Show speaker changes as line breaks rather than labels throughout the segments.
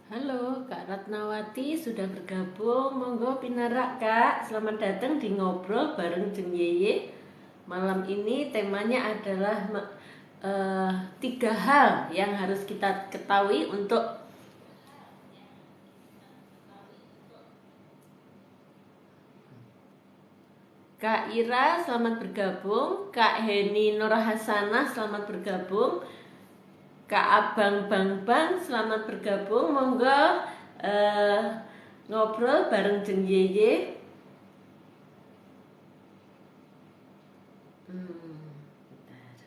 Halo, Kak Ratnawati sudah bergabung. Monggo pinarak Kak. Selamat datang di Ngobrol bareng Jeng Yeye. Malam ini temanya adalah tiga hal yang harus kita ketahui untuk Kak Ira, selamat bergabung. Kak Heni Nurhasanah, selamat bergabung. Kak Abang Bang Bang, selamat bergabung. Monggo eh, ngobrol bareng Jeng Yeye. Bentar.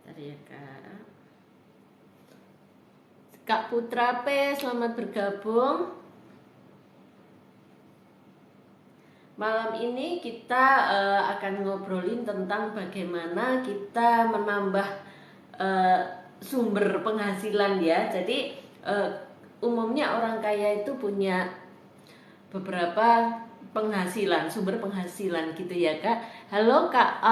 Bentar ya Kak. Kak Putra P, selamat bergabung. Malam ini kita akan ngobrolin tentang bagaimana kita menambah sumber penghasilan ya. Jadi umumnya orang kaya itu punya beberapa penghasilan, sumber penghasilan gitu ya Kak. Halo Kak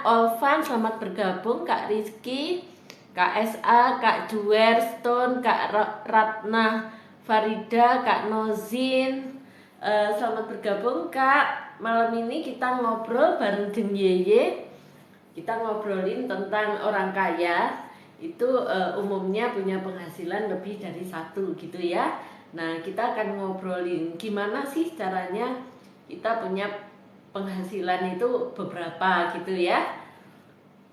Olvan, selamat bergabung. Kak Rizky, Kak SA, Kak Juerstone, Kak Ratna Farida, Kak Nozin, selamat bergabung Kak. Malam ini kita ngobrol bareng Jeng Yeye. Kita ngobrolin tentang orang kaya itu umumnya punya penghasilan lebih dari satu gitu ya. Nah kita akan ngobrolin gimana sih caranya kita punya penghasilan itu beberapa gitu ya.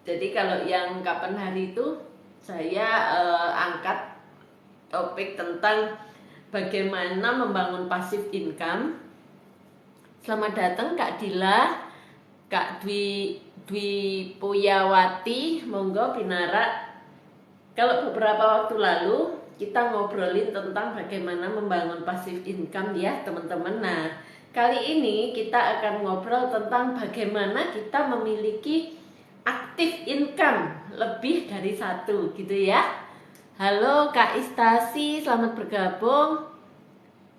Jadi kalau yang kapan hari itu saya angkat topik tentang bagaimana membangun passive income. Selamat datang Kak Dila, Kak Dwi Puyawati, monggo pinara. Kalau beberapa waktu lalu kita ngobrolin tentang bagaimana membangun passive income ya teman-teman. Nah kali ini kita akan ngobrol tentang bagaimana kita memiliki active income lebih dari satu gitu ya. Halo Kak Istasi, selamat bergabung.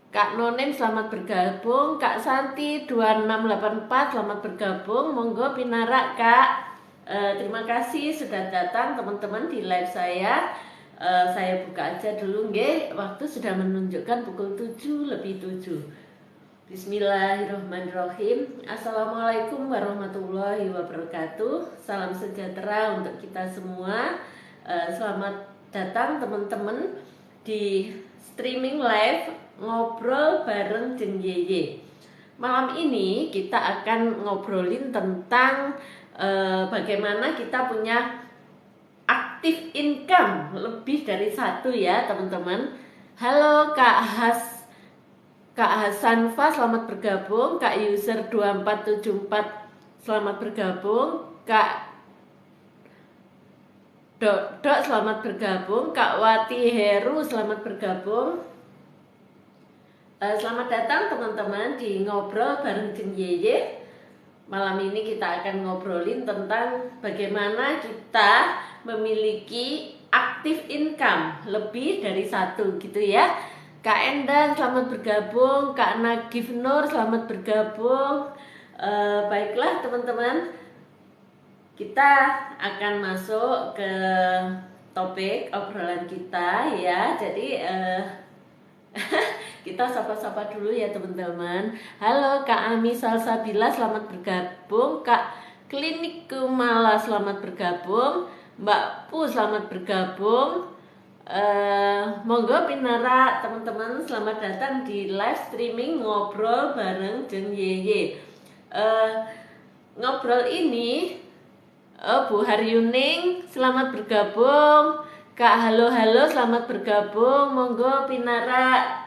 Kak Nonem, selamat bergabung. Kak Santi 2684, selamat bergabung. Monggo pinarak Kak. Terima kasih sudah datang teman-teman di live saya. Saya buka aja dulu nggih. Waktu sudah menunjukkan pukul 7 lebih 7. Bismillahirrahmanirrahim. Assalamualaikum warahmatullahi wabarakatuh. Salam sejahtera untuk kita semua. Selamat datang teman-teman di streaming live ngobrol bareng Jeng Yeye. Malam ini kita akan ngobrolin tentang bagaimana kita punya active income lebih dari satu ya teman-teman. Halo Kak Hasanfa, selamat bergabung. Kak user 2474, selamat bergabung. Kak Dok, selamat bergabung. Kak Wati Heru, selamat bergabung. Selamat datang teman-teman di Ngobrol bareng Jeng Yeye. Malam ini kita akan ngobrolin tentang bagaimana kita memiliki active income lebih dari satu gitu ya. Kak Endan, selamat bergabung. Kak Nagif Nur, selamat bergabung. Baiklah teman-teman, kita akan masuk ke topik obrolan kita ya. Jadi kita sapa-sapa dulu ya teman-teman. Halo Kak Ami Salsabila, selamat bergabung. Kak Klinik Kumala, selamat bergabung. Mbak Pu, selamat bergabung. Monggo pinara teman-teman, selamat datang di live streaming ngobrol bareng Jeng Yeye. Ngobrol ini Bu Haryuning, selamat bergabung. Kak halo, selamat bergabung. Monggo pinara.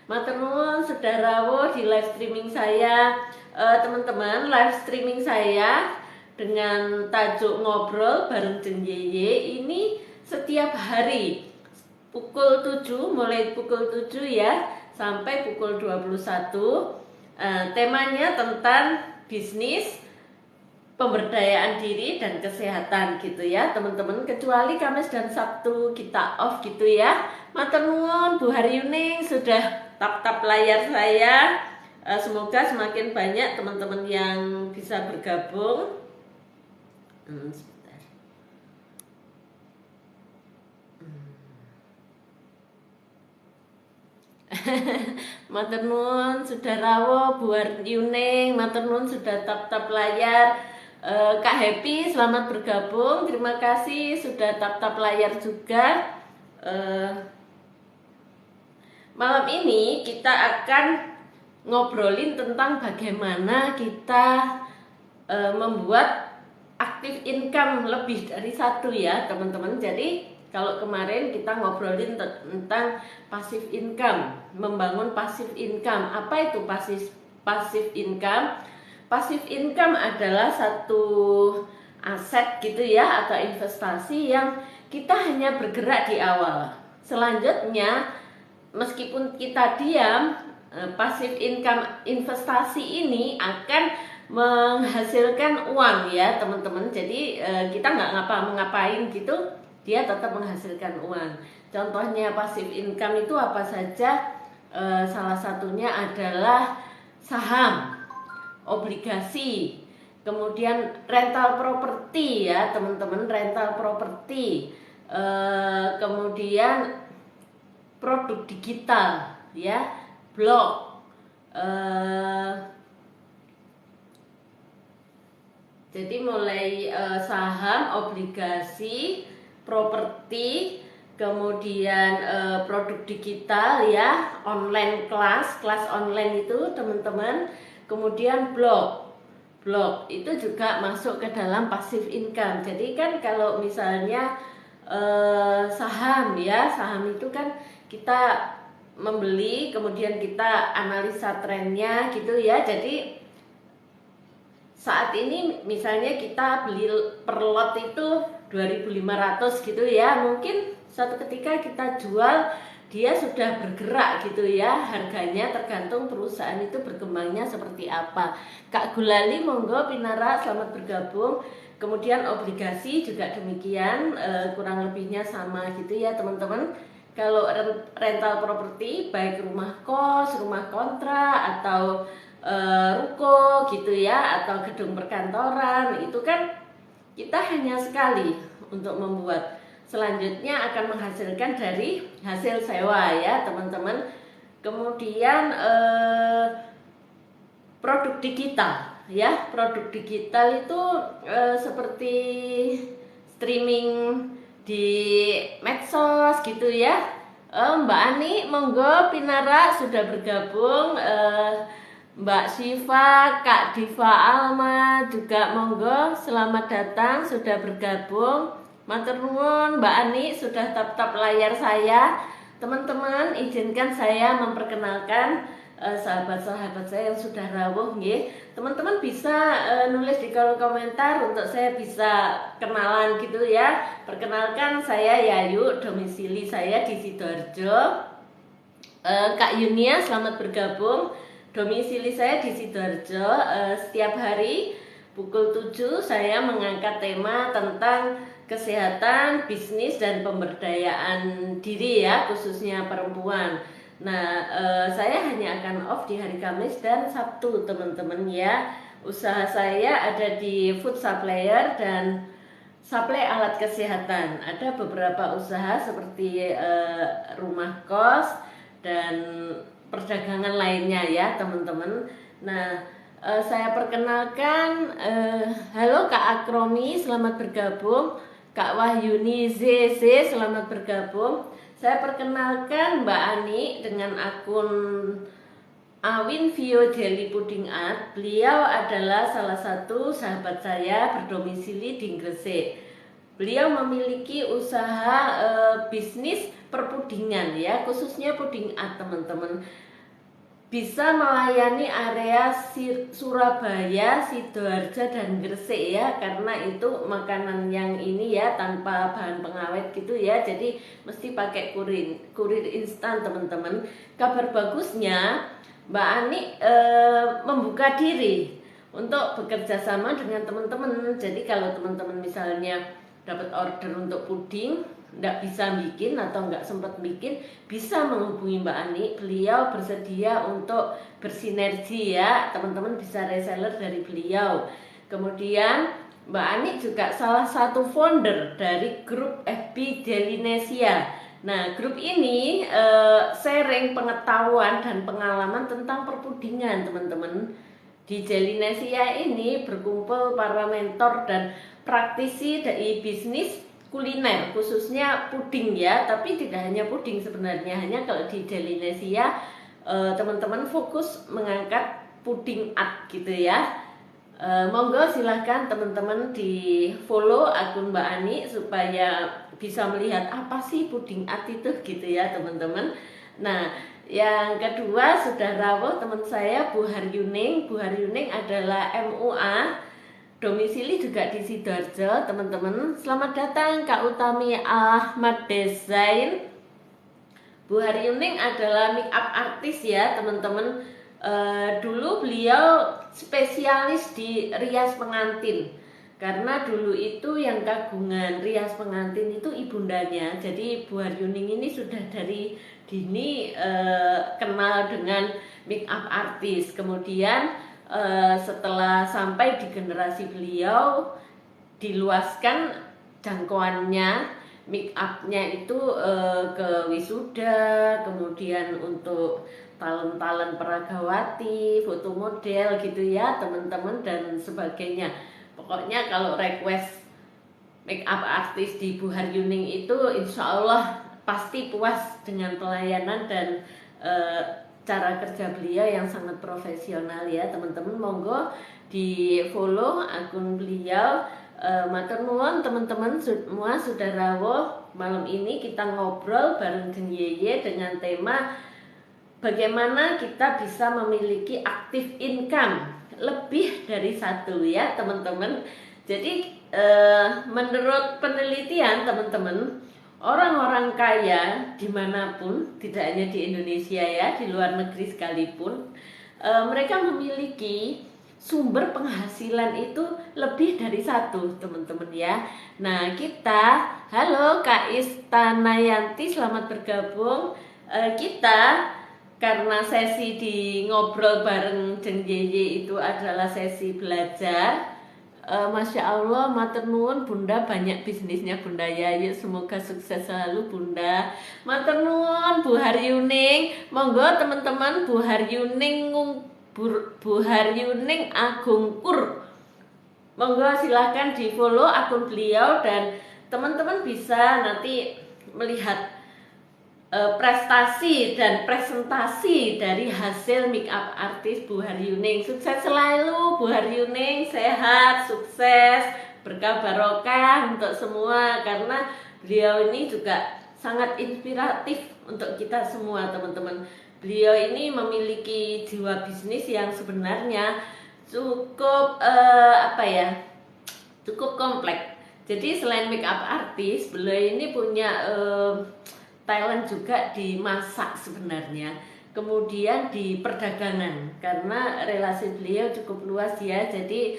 Matur nuwun sudah rawuh di live streaming saya. Teman-teman, live streaming saya dengan tajuk ngobrol bareng Jeng Yeye ini setiap hari pukul 7, mulai pukul 7 ya sampai pukul 21. Temanya tentang bisnis, pemberdayaan diri dan kesehatan gitu ya teman-teman, kecuali Kamis dan Sabtu kita off gitu ya. Matur nuwun Bu Haryuning sudah tap layar saya. Semoga semakin banyak teman-teman yang bisa bergabung. Sebentar. Matur nuwun sudah rawuh buat Yuning, matur nuwun sudah tap-tap layar. Kak Happy selamat bergabung, terima kasih sudah tap-tap layar juga. Malam ini kita akan ngobrolin tentang bagaimana kita membuat aktif income lebih dari satu ya teman-teman. Jadi kalau kemarin kita ngobrolin tentang passive income, membangun passive income. Apa itu passive income? Passive income adalah satu aset gitu ya, atau investasi yang kita hanya bergerak di awal. Selanjutnya, meskipun kita diam, passive income investasi ini akan menghasilkan uang ya teman-teman. Jadi kita nggak ngapain gitu, dia tetap menghasilkan uang. Contohnya passive income itu apa saja? Salah satunya adalah saham, obligasi, kemudian rental properti ya teman-teman, rental properti, kemudian produk digital ya, blog, jadi mulai saham, obligasi, properti, kemudian produk digital ya, online kelas online itu teman-teman, kemudian blog itu juga masuk ke dalam passive income. Jadi kan kalau misalnya saham ya, saham itu kan kita membeli kemudian kita analisa trennya gitu ya. Jadi saat ini misalnya kita beli per lot itu 2.500 gitu ya, mungkin suatu ketika kita jual dia sudah bergerak gitu ya harganya, tergantung perusahaan itu berkembangnya seperti apa. Kak Gulali monggo Pinara selamat bergabung. Kemudian obligasi juga demikian, kurang lebihnya sama gitu ya teman-teman. Kalau rental properti baik rumah kos, rumah kontrak atau ruko gitu ya, atau gedung perkantoran, itu kan kita hanya sekali untuk membuat. Selanjutnya akan menghasilkan dari hasil sewa ya teman-teman. Kemudian produk digital ya, produk digital itu seperti streaming di medsos gitu ya. Mbak Ani monggo Pinara sudah bergabung, Mbak Siva, Kak Diva Alma juga monggo selamat datang sudah bergabung. Matur nuwun Mbak Ani sudah tap-tap layar saya. Teman-teman izinkan saya memperkenalkan sahabat-sahabat saya yang sudah rawuh nggih. Teman-teman bisa nulis di kolom komentar untuk saya bisa kenalan gitu ya. Perkenalkan saya Yayu, domisili saya di Sidoarjo. Kak Yunia selamat bergabung. Domisili saya di Sidoarjo. Setiap hari pukul 7 saya mengangkat tema tentang kesehatan, bisnis dan pemberdayaan diri ya, khususnya perempuan. Nah, saya hanya akan off di hari Kamis dan Sabtu teman-teman ya. Usaha saya ada di food supplier dan suplai alat kesehatan. Ada beberapa usaha seperti rumah kos dan perdagangan lainnya ya teman-teman. Nah, saya perkenalkan, halo Kak Akromi selamat bergabung, Kak Wahyuni ZZ selamat bergabung. Saya perkenalkan Mbak Ani dengan akun Awin Vio Jelly Pudding Art. Beliau adalah salah satu sahabat saya berdomisili di Gresik. Beliau memiliki usaha bisnis perpudingan ya, khususnya puding art teman-teman. Bisa melayani area Surabaya, Sidoarjo dan Gresik ya, karena itu makanan yang ini ya tanpa bahan pengawet gitu ya, jadi mesti pakai kurir instan teman-teman. Kabar bagusnya Mbak Ani membuka diri untuk bekerja sama dengan teman-teman. Jadi kalau teman-teman misalnya dapat order untuk puding, nggak bisa bikin atau nggak sempat bikin, bisa menghubungi Mbak Ani. Beliau bersedia untuk bersinergi ya, teman-teman bisa reseller dari beliau. Kemudian Mbak Ani juga salah satu founder dari grup FB Delinesia. Nah, grup ini sharing pengetahuan dan pengalaman tentang perpudingan, teman-teman. Di Jelinesia ini berkumpul para mentor dan praktisi dari bisnis kuliner, khususnya puding ya, tapi tidak hanya puding sebenarnya. Hanya kalau di Jelinesia teman-teman fokus mengangkat puding art gitu ya. Monggo silahkan teman-teman di follow akun Mbak Ani supaya bisa melihat apa sih puding art itu gitu ya teman-teman. Nah, yang kedua sudah rawuh teman saya Bu Haryuning. Bu Haryuning adalah MUA, domisili juga di Sidoarjo teman-teman. Selamat datang Kak Utami Ahmad Desain. Bu Haryuning adalah make up artis ya teman-teman. Dulu beliau spesialis di rias pengantin, karena dulu itu yang kagungan rias pengantin itu ibundanya. Jadi Bu Haryuning ini sudah dari dini kenal dengan make up artis. Kemudian setelah sampai di generasi beliau, diluaskan jangkauannya, make upnya itu ke wisuda, kemudian untuk talent-talent peragawati, foto model gitu ya teman-teman dan sebagainya. Pokoknya kalau request make up artis di Bu Haryuning itu insya Allah pasti puas dengan pelayanan dan cara kerja beliau yang sangat profesional ya teman-teman. Monggo di follow akun beliau. Matur nuwun teman-teman semua sudah rawuh. Malam ini kita ngobrol bareng Jeng Yeye dengan tema bagaimana kita bisa memiliki active income lebih dari satu ya teman-teman. Jadi menurut penelitian teman-teman, orang-orang kaya dimanapun, tidak hanya di Indonesia ya, di luar negeri sekalipun, mereka memiliki sumber penghasilan itu lebih dari satu teman-teman ya. Nah kita, halo Kak Istanayanti, selamat bergabung. Kita karena sesi di ngobrol bareng Jeng Yeye itu adalah sesi belajar. Masya Allah, matur nuwun Bunda, banyak bisnisnya Bunda ya. Yuk semoga sukses selalu Bunda. Matur nuwun Bu Haryuning. Monggo teman-teman, Bu Haryuning Agungkur. Monggo silahkan di follow akun beliau dan teman-teman bisa nanti melihat prestasi dan presentasi dari hasil make up artis Bu Haryuning. Sukses selalu Bu Haryuning, sehat, sukses, berkah barokah untuk semua, karena beliau ini juga sangat inspiratif untuk kita semua teman-teman. Beliau ini memiliki jiwa bisnis yang sebenarnya cukup cukup kompleks. Jadi selain make up artis, beliau ini punya talent juga di masak sebenarnya, kemudian di perdagangan, karena relasi beliau cukup luas ya. Jadi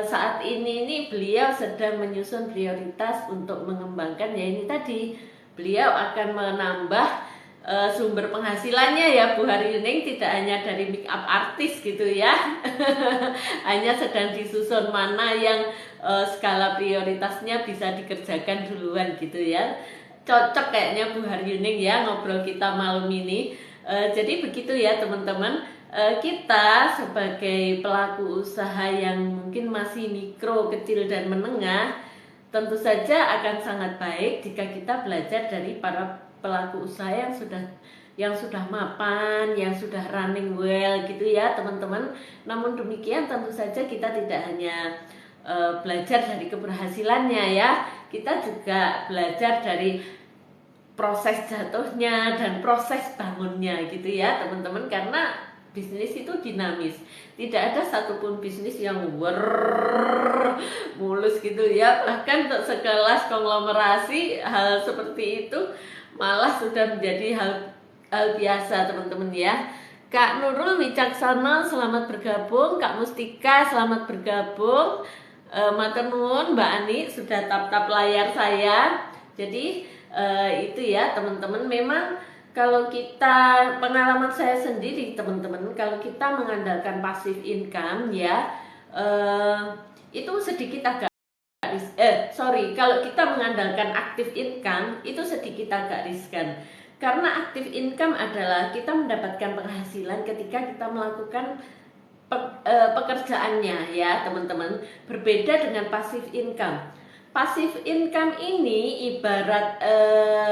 saat ini beliau sedang menyusun prioritas untuk mengembangkan ya ini tadi, beliau akan menambah sumber penghasilannya ya Bu Haryuning, tidak hanya dari make up artis gitu ya. Hanya sedang disusun mana yang skala prioritasnya bisa dikerjakan duluan gitu ya. Cocok kayaknya Bu Haryuning ya ngobrol kita malam ini. Jadi begitu ya teman-teman. Kita sebagai pelaku usaha yang mungkin masih mikro, kecil dan menengah, tentu saja akan sangat baik jika kita belajar dari para pelaku usaha yang sudah mapan, yang sudah running well gitu ya teman-teman. Namun demikian tentu saja kita tidak hanya belajar dari keberhasilannya ya, kita juga belajar dari proses jatuhnya dan proses bangunnya gitu ya teman-teman, karena bisnis itu dinamis, tidak ada satupun bisnis yang mulus gitu ya. Bahkan untuk sekelas konglomerasi hal seperti itu malah sudah menjadi hal biasa teman-teman ya. Kak Nurul Wicaksana selamat bergabung, Kak Mustika selamat bergabung. Matur nuwun Mbak Ani sudah tap-tap layar saya. Jadi itu ya teman-teman, memang kalau kita, pengalaman saya sendiri teman-teman, kalau kita mengandalkan passive income ya itu sedikit agak kalau kita mengandalkan active income itu sedikit agak riskan. Karena active income adalah kita mendapatkan penghasilan ketika kita melakukan pekerjaannya ya teman-teman. Berbeda dengan passive income. Passive income ini ibarat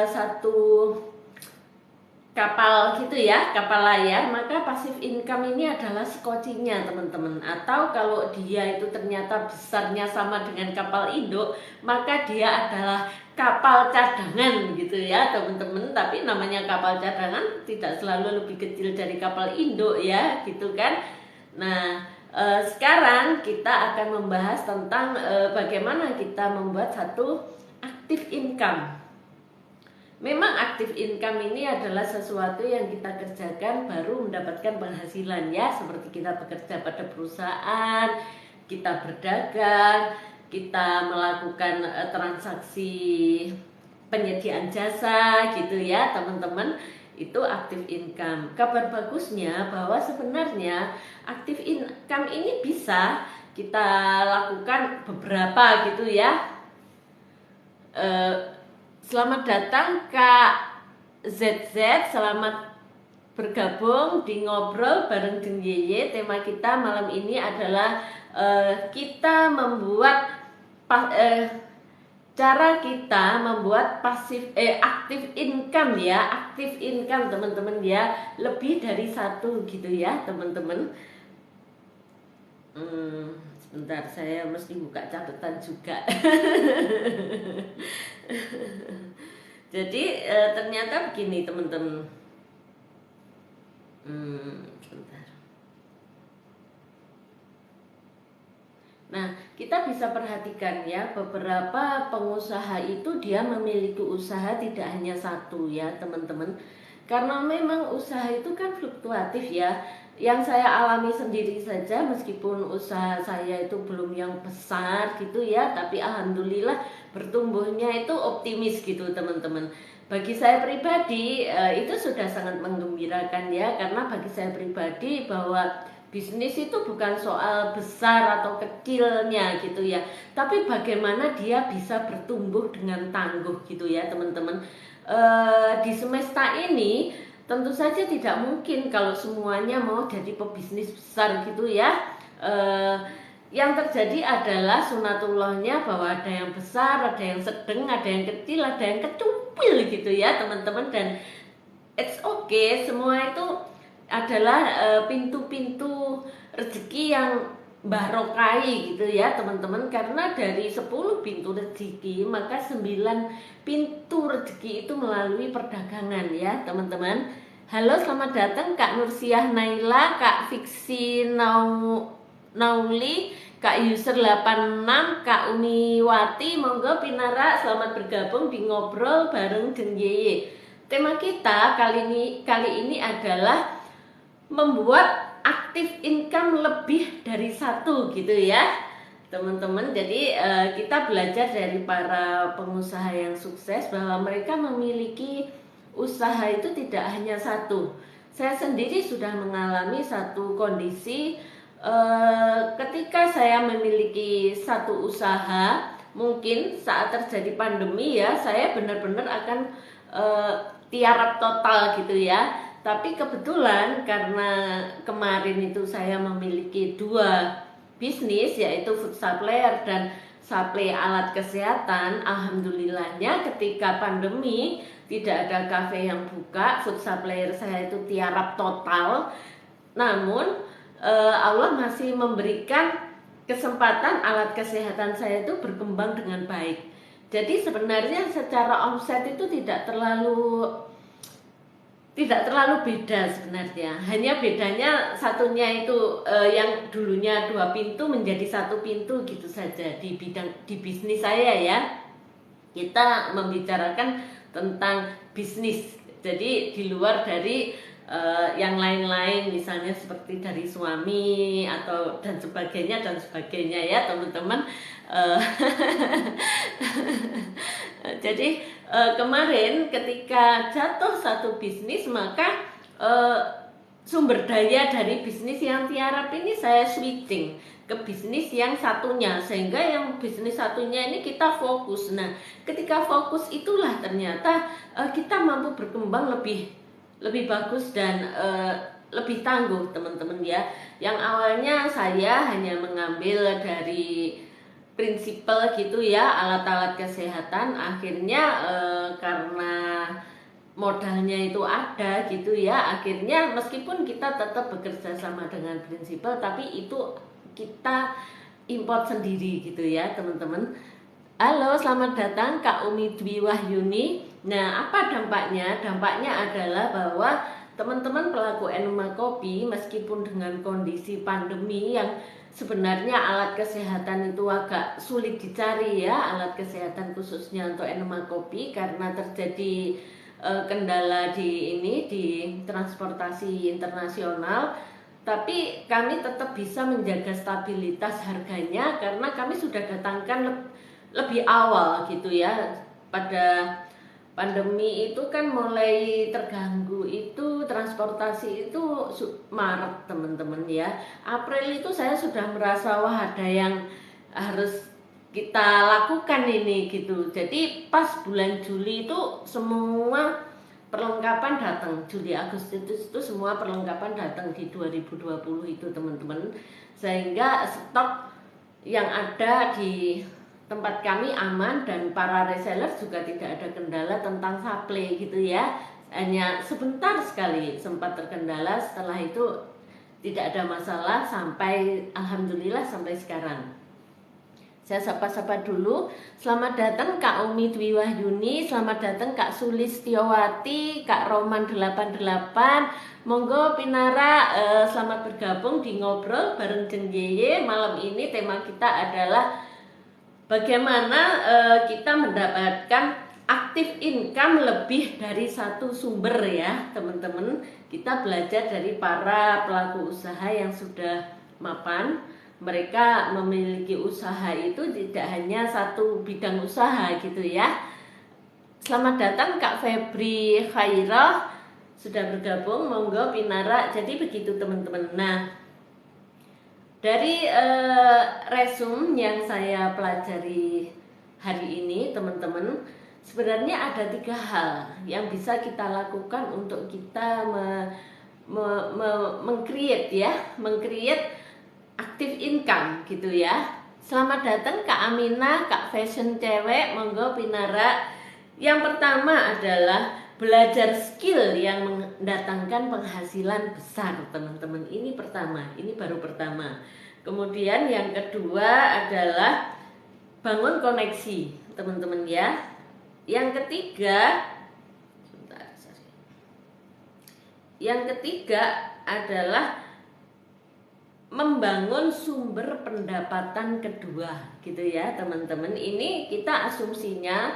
satu kapal gitu ya, kapal layar. Maka passive income ini adalah skocinya teman-teman. Atau kalau dia itu ternyata besarnya sama dengan kapal induk, maka dia adalah kapal cadangan gitu ya teman-teman. Tapi namanya kapal cadangan tidak selalu lebih kecil dari kapal induk ya gitu kan. Nah sekarang kita akan membahas tentang bagaimana kita membuat satu active income. Memang active income ini adalah sesuatu yang kita kerjakan baru mendapatkan penghasilan ya. Seperti kita bekerja pada perusahaan, kita berdagang, kita melakukan transaksi penyediaan jasa gitu ya teman-teman. Itu active income. Kabar bagusnya bahwa sebenarnya active income ini bisa kita lakukan beberapa gitu ya. Selamat datang Kak ZZ, selamat bergabung di Ngobrol bareng Jeng Yeye. Tema kita malam ini adalah kita membuat cara kita membuat active income ya, active income teman-teman ya, lebih dari satu gitu ya teman-teman. Sebentar, saya mesti buka catatan juga. Jadi ternyata begini teman-teman. Sebentar. Nah, kita bisa perhatikan ya, beberapa pengusaha itu dia memiliki usaha tidak hanya satu ya teman-teman. Karena memang usaha itu kan fluktuatif ya. Yang saya alami sendiri saja, meskipun usaha saya itu belum yang besar gitu ya, tapi alhamdulillah bertumbuhnya itu optimis gitu teman-teman. Bagi saya pribadi itu sudah sangat menggembirakan ya, karena bagi saya pribadi bahwa bisnis itu bukan soal besar atau kecilnya gitu ya, tapi bagaimana dia bisa bertumbuh dengan tangguh gitu ya teman-teman. Di semesta ini tentu saja tidak mungkin kalau semuanya mau jadi pebisnis besar gitu ya. Yang terjadi adalah sunatullahnya bahwa ada yang besar, ada yang sedang, ada yang kecil, ada yang kecumpil gitu ya teman-teman. Dan it's okay, semua itu adalah pintu-pintu rezeki yang barokai gitu ya teman-teman. Karena dari 10 pintu rezeki, maka 9 pintu rezeki itu melalui perdagangan ya teman-teman. Halo, selamat datang Kak Nursiah Naila, Kak Fiksi Nauli, Kak User 86, Kak Uniwati, monggo pinara selamat bergabung di Ngobrol bareng Jeng Yeye. Tema kita kali ini adalah membuat active income lebih dari satu gitu ya teman-teman. Jadi kita belajar dari para pengusaha yang sukses bahwa mereka memiliki usaha itu tidak hanya satu. Saya sendiri sudah mengalami satu kondisi ketika saya memiliki satu usaha, mungkin saat terjadi pandemi ya, saya benar-benar akan tiarap total gitu ya. Tapi kebetulan karena kemarin itu saya memiliki 2 bisnis, yaitu food supplier dan supply alat kesehatan. Alhamdulillahnya ketika pandemi tidak ada kafe yang buka, food supplier saya itu tiarap total. Namun Allah masih memberikan kesempatan alat kesehatan saya itu berkembang dengan baik. Jadi sebenarnya secara omset itu tidak terlalu beda sebenarnya. Hanya bedanya satunya itu yang dulunya 2 pintu menjadi 1 pintu gitu saja di bisnis saya ya. Kita membicarakan tentang bisnis. Jadi di luar dari yang lain-lain, misalnya seperti dari suami atau dan sebagainya ya teman-teman. Jadi kemarin ketika jatuh satu bisnis, maka sumber daya dari bisnis yang tiarap ini saya switching ke bisnis yang satunya, sehingga yang bisnis satunya ini kita fokus. Nah, ketika fokus itulah ternyata kita mampu berkembang lebih bagus dan lebih tangguh, teman-teman ya. Yang awalnya saya hanya mengambil dari prinsipal gitu ya, alat-alat kesehatan, akhirnya karena modalnya itu ada gitu ya, akhirnya meskipun kita tetap bekerja sama dengan prinsipal, tapi itu kita import sendiri gitu ya, teman-teman. Halo, selamat datang Kak Umi Dwi Wahyuni. Nah, apa dampaknya? Dampaknya adalah bahwa teman-teman pelaku Enuma Kopi, meskipun dengan kondisi pandemi yang sebenarnya alat kesehatan itu agak sulit dicari ya, alat kesehatan khususnya untuk Enuma Kopi, karena terjadi kendala di transportasi internasional. Tapi kami tetap bisa menjaga stabilitas harganya karena kami sudah datangkan lebih awal gitu ya. Pada pandemi itu kan mulai terganggu itu transportasi itu Maret, teman-teman ya. April itu saya sudah merasa wah ada yang harus kita lakukan ini gitu. Jadi pas bulan Juli itu semua perlengkapan datang, Juli Agustus itu semua perlengkapan datang di 2020 itu, teman-teman. Sehingga stok yang ada di tempat kami aman dan para reseller juga tidak ada kendala tentang supply gitu ya. Hanya sebentar sekali sempat terkendala, setelah itu tidak ada masalah sampai alhamdulillah sampai sekarang. Saya sapa-sapa dulu. Selamat datang Kak Umi Dwi Wahyuni, selamat datang Kak Sulistiowati, Kak Roman 88. Monggo Pinara, selamat bergabung di Ngobrol bareng Jeng Yeye. Malam ini tema kita adalah bagaimana kita mendapatkan aktif income lebih dari satu sumber ya, teman-teman. Kita belajar dari para pelaku usaha yang sudah mapan. Mereka memiliki usaha itu tidak hanya satu bidang usaha gitu ya. Selamat datang Kak Febri Khairah, sudah bergabung, monggo Pinara. Jadi begitu, teman-teman. Nah, dari resume yang saya pelajari hari ini, teman-teman, sebenarnya ada 3 hal yang bisa kita lakukan untuk kita meng-create aktif income gitu ya. Selamat datang Kak Aminah, Kak Fashion Cewek, monggo Pinara. Yang pertama adalah belajar skill yang mendatangkan penghasilan besar, teman-teman. Ini pertama, ini baru pertama. Kemudian yang kedua adalah bangun koneksi, teman-teman ya. Yang ketiga, adalah membangun sumber pendapatan kedua gitu ya, teman-teman. Ini kita asumsinya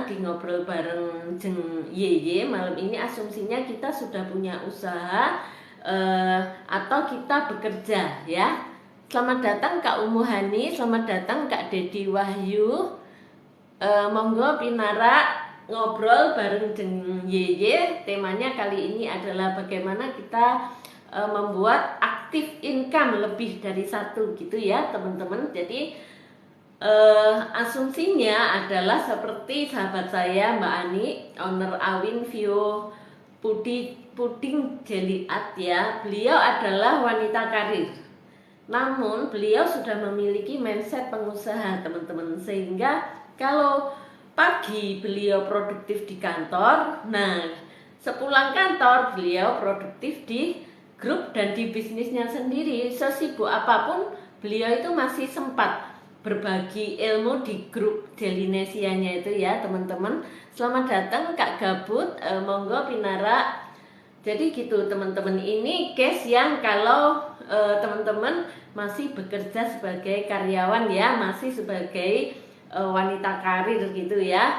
di Ngobrol bareng Jeng Yeye malam ini, asumsinya kita sudah punya usaha atau kita bekerja ya. Selamat datang Kak Umuhani, selamat datang Kak Dedi Wahyu. Monggo Pinara ngobrol bareng Jeng Yeye. Temanya kali ini adalah bagaimana kita membuat aktif income lebih dari satu gitu ya, teman-teman. Jadi asumsinya adalah seperti sahabat saya Mbak Ani, owner Awin Vio Puding Jelly Art ya. Beliau adalah wanita karir, namun beliau sudah memiliki mindset pengusaha, teman-teman. Sehingga kalau pagi beliau produktif di kantor, nah sepulang kantor beliau produktif di grup dan di bisnisnya sendiri. Sesibuk apapun beliau itu masih sempat berbagi ilmu di grup Delinesianya itu ya, teman-teman. Selamat datang Kak Gabut, monggo Pinara. Jadi gitu, teman-teman. Ini case yang kalau teman-teman masih bekerja sebagai karyawan ya, masih sebagai wanita karir gitu ya.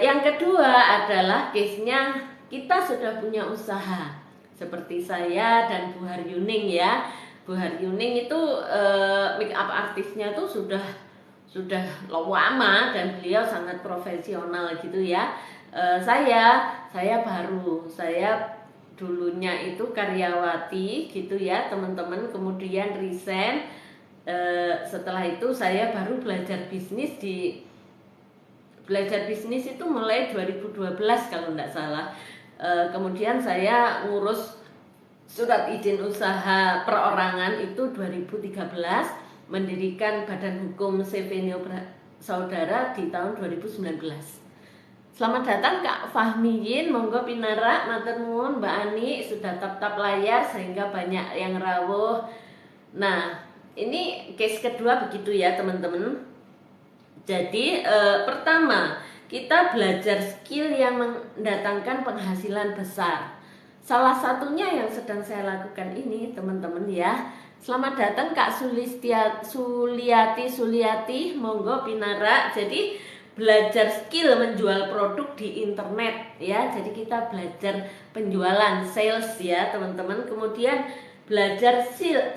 Yang kedua adalah case-nya kita sudah punya usaha seperti saya dan Bu Haryuning ya. Bu Haryuning itu make up artisnya tuh sudah lama dan beliau sangat profesional gitu ya. Saya baru, saya dulunya itu karyawati gitu ya teman-teman, kemudian resign. Setelah itu saya baru belajar bisnis itu mulai 2012 kalau tidak salah. Kemudian saya ngurus surat izin usaha perorangan itu 2013, mendirikan Badan Hukum Sevenio Saudara di tahun 2019. Selamat datang Kak Fahmiyin, monggo pinara, matur nuwun Mbak Ani, sudah tap-tap layar sehingga banyak yang rawuh. Nah, ini case kedua begitu ya teman-teman. Jadi pertama, kita belajar skill yang mendatangkan penghasilan besar. Salah satunya yang sedang saya lakukan ini teman-teman ya. Selamat datang Kak Suliati, monggo pinara. Jadi belajar skill menjual produk di internet ya. Jadi kita belajar penjualan, sales ya teman-teman. Kemudian belajar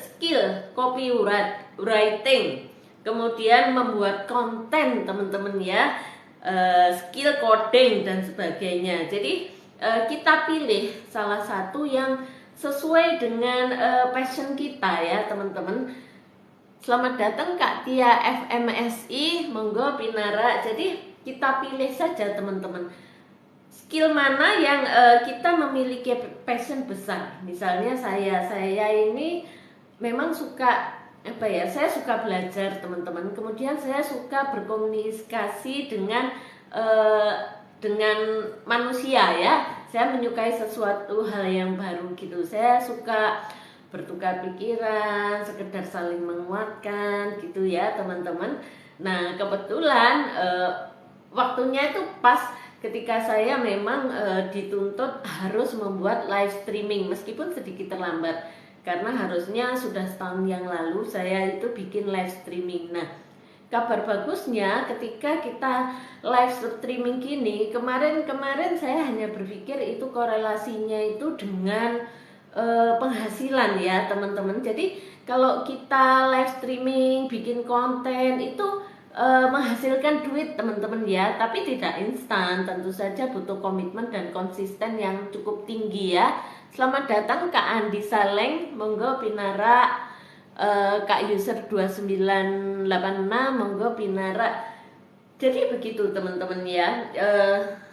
skill copywriting, kemudian membuat konten teman-teman ya, skill coding dan sebagainya. Jadi kita pilih salah satu yang sesuai dengan passion kita ya teman-teman. Selamat datang Kak Tia FMSI, monggo pinara. Jadi kita pilih saja teman-teman, skill mana yang kita memiliki passion besar. Misalnya saya ini memang suka saya suka belajar teman-teman. Kemudian saya suka berkomunikasi dengan manusia ya. Saya menyukai sesuatu hal yang baru gitu. Saya suka bertukar pikiran, sekedar saling menguatkan gitu ya teman-teman. Nah kebetulan waktunya itu pas ketika saya memang dituntut harus membuat live streaming, meskipun sedikit terlambat karena harusnya sudah setahun yang lalu saya itu bikin live streaming. Nah kabar bagusnya ketika kita live streaming gini, kemarin saya hanya berpikir itu korelasinya itu dengan penghasilan ya teman-teman. Jadi kalau kita live streaming, bikin konten itu menghasilkan duit teman-teman ya, tapi tidak instan, tentu saja butuh komitmen dan konsisten yang cukup tinggi ya. Selamat datang Kak Andi Saleng, monggo pinara. Kak user 2986, monggo pinara. Jadi begitu teman-teman ya,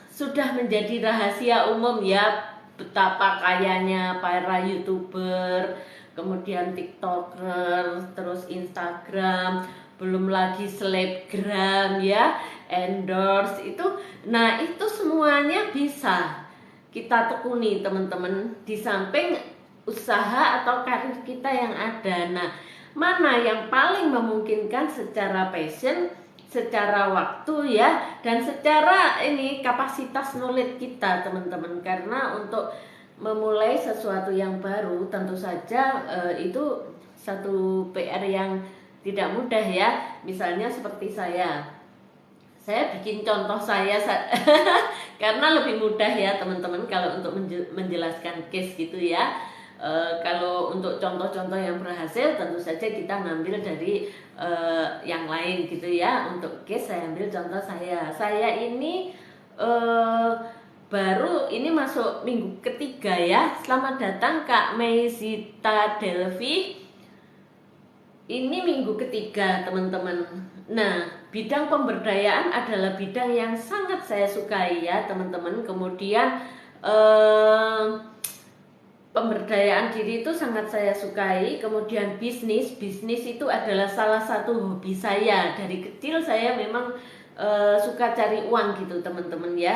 sudah menjadi rahasia umum ya betapa kayanya para YouTuber, kemudian TikToker, terus Instagram, belum lagi selebgram ya, endorse itu. Nah itu semuanya bisa kita tekuni teman-teman, di samping usaha atau karir kita yang ada. Nah mana yang paling memungkinkan secara passion, secara waktu ya, dan secara kapasitas knowledge kita teman-teman. Karena untuk memulai sesuatu yang baru tentu saja itu satu PR yang tidak mudah ya. Misalnya seperti saya bikin contoh saya karena lebih mudah ya teman-teman kalau untuk menjelaskan case gitu ya. Kalau untuk contoh-contoh yang berhasil tentu saja kita ngambil dari yang lain gitu ya. Untuk case saya ambil contoh saya ini baru ini masuk minggu ketiga ya. Selamat datang Kak Meizita Delvi, ini minggu ketiga teman-teman. Nah bidang pemberdayaan adalah bidang yang sangat saya sukai ya teman-teman. Kemudian pemberdayaan diri itu sangat saya sukai. Kemudian bisnis itu adalah salah satu hobi saya. Dari kecil saya memang suka cari uang gitu teman-teman ya.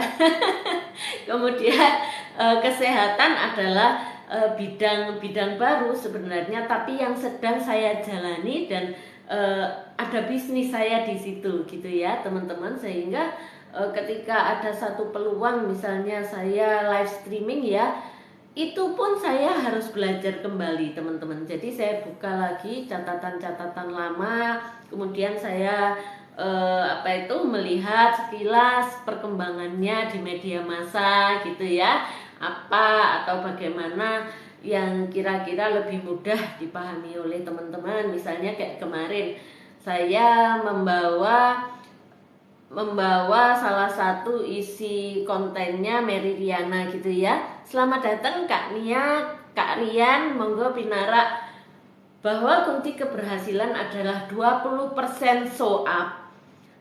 Kemudian kesehatan adalah bidang baru sebenarnya, tapi yang sedang saya jalani dan ada bisnis saya di situ gitu ya teman-teman. Sehingga ketika ada satu peluang, misalnya saya live streaming ya, itu pun saya harus belajar kembali teman-teman. Jadi saya buka lagi catatan-catatan lama, kemudian saya melihat sekilas perkembangannya di media massa gitu ya, apa atau bagaimana yang kira-kira lebih mudah dipahami oleh teman-teman. Misalnya kayak kemarin saya membawa membawa salah satu isi kontennya Mary Riana gitu ya. Selamat datang Kak Nia, Kak Rian, monggo pinara bahwa kunci keberhasilan adalah 20% show up,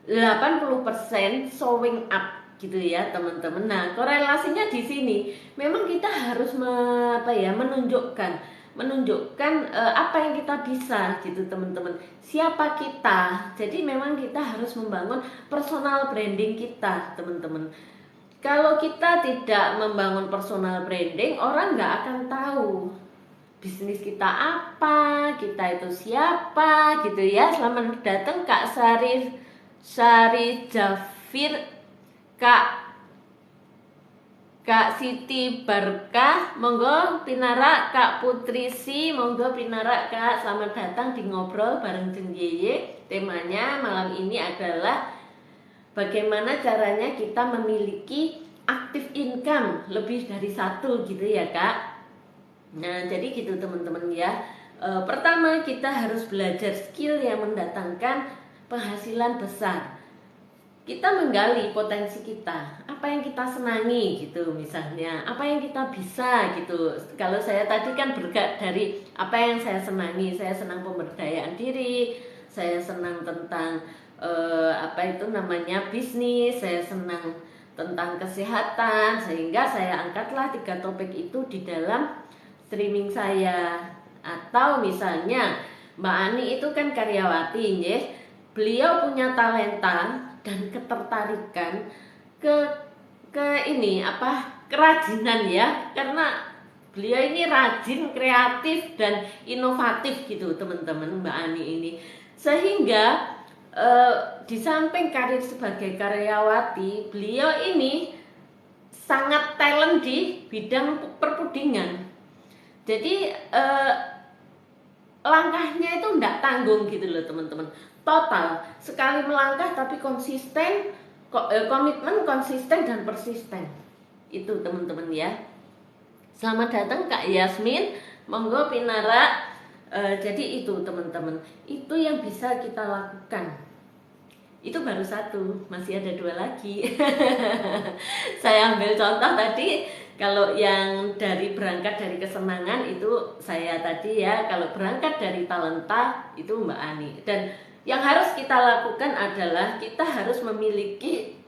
80% showing up gitu ya teman-teman. Nah, korelasinya di sini memang kita harus menunjukkan apa yang kita bisa gitu teman-teman. Siapa kita? Jadi memang kita harus membangun personal branding kita teman-teman. Kalau kita tidak membangun personal branding, orang nggak akan tahu bisnis kita apa, kita itu siapa gitu ya. Selamat datang Kak Sari Jafir, Kak Siti Barkah, monggo pinara. Kak Putrisi, monggo pinara Kak. Selamat datang di Ngobrol bareng Jeng Yeye. Temanya malam ini adalah bagaimana caranya kita memiliki active income lebih dari satu gitu ya Kak. Nah jadi gitu teman-teman ya. Pertama kita harus belajar skill yang mendatangkan penghasilan besar. Kita menggali potensi kita, apa yang kita senangi gitu misalnya, apa yang kita bisa gitu. Kalau saya tadi kan bergerak dari apa yang saya senangi. Saya senang pemberdayaan diri, saya senang tentang bisnis, saya senang tentang kesehatan, sehingga saya angkatlah 3 topik itu di dalam streaming saya. Atau misalnya Mbak Ani itu kan karyawati ya. Beliau punya talenta dan ketertarikan ke kerajinan ya, karena beliau ini rajin, kreatif dan inovatif gitu teman-teman Mbak Ani ini. Sehingga di samping karir sebagai karyawati, beliau ini sangat talent di bidang perpudingan. Jadi langkahnya itu enggak tanggung gitu loh teman-teman. Total sekali melangkah tapi konsisten, komitmen, konsisten dan persisten. Itu teman-teman ya. Selamat datang Kak Yasmin, monggo pinara. Jadi itu teman-teman, itu yang bisa kita lakukan. Itu baru satu, masih ada 2 lagi. Saya ambil contoh tadi. Kalau yang berangkat dari kesenangan itu saya tadi ya. Kalau berangkat dari talenta itu Mbak Ani. Dan yang harus kita lakukan adalah kita harus memiliki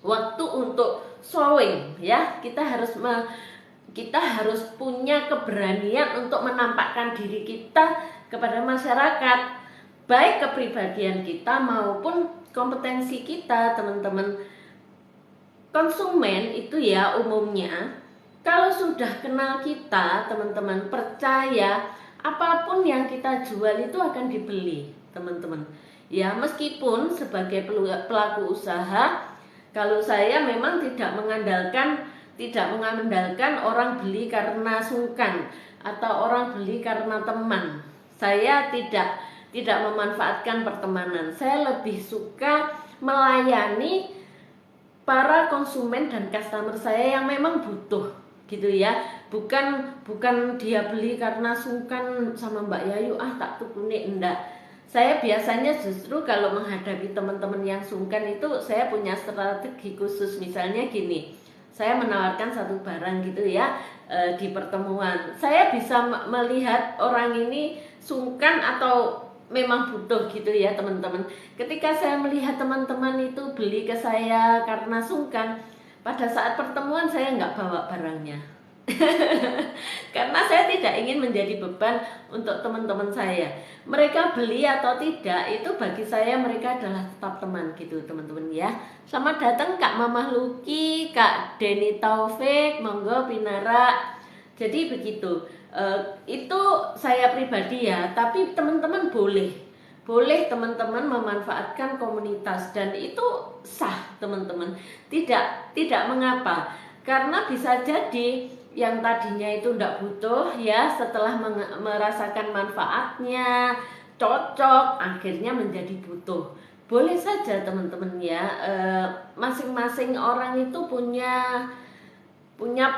waktu untuk showing ya. Kita harus punya keberanian untuk menampakkan diri kita kepada masyarakat, baik kepribadian kita maupun kompetensi kita teman-teman. Konsumen itu ya umumnya kalau sudah kenal kita teman-teman, percaya apapun yang kita jual itu akan dibeli teman-teman ya. Meskipun sebagai pelaku usaha, kalau saya memang tidak mengandalkan orang beli karena sungkan atau orang beli karena teman. Saya tidak memanfaatkan pertemanan. Saya lebih suka melayani para konsumen dan customer saya yang memang butuh gitu ya. Bukan dia beli karena sungkan sama Mbak Yayu, tak tukune, enggak. Saya biasanya justru kalau menghadapi teman-teman yang sungkan itu saya punya strategi khusus. Misalnya gini, saya menawarkan satu barang gitu ya, di pertemuan. Saya bisa melihat orang ini sungkan atau memang butuh gitu ya teman-teman. Ketika saya melihat teman-teman itu beli ke saya karena sungkan, pada saat pertemuan saya nggak bawa barangnya. Karena saya tidak ingin menjadi beban untuk teman-teman saya. Mereka beli atau tidak, itu bagi saya mereka adalah tetap teman gitu teman-teman ya. Selamat datang Kak Mamah Luki, Kak Deni Taufik, monggo pinara. Jadi begitu. Itu saya pribadi ya, tapi teman-teman boleh teman-teman memanfaatkan komunitas dan itu sah teman-teman. Tidak mengapa, karena bisa jadi yang tadinya itu tidak butuh ya, setelah merasakan manfaatnya cocok, akhirnya menjadi butuh. Boleh saja teman-teman ya. Masing-masing orang itu punya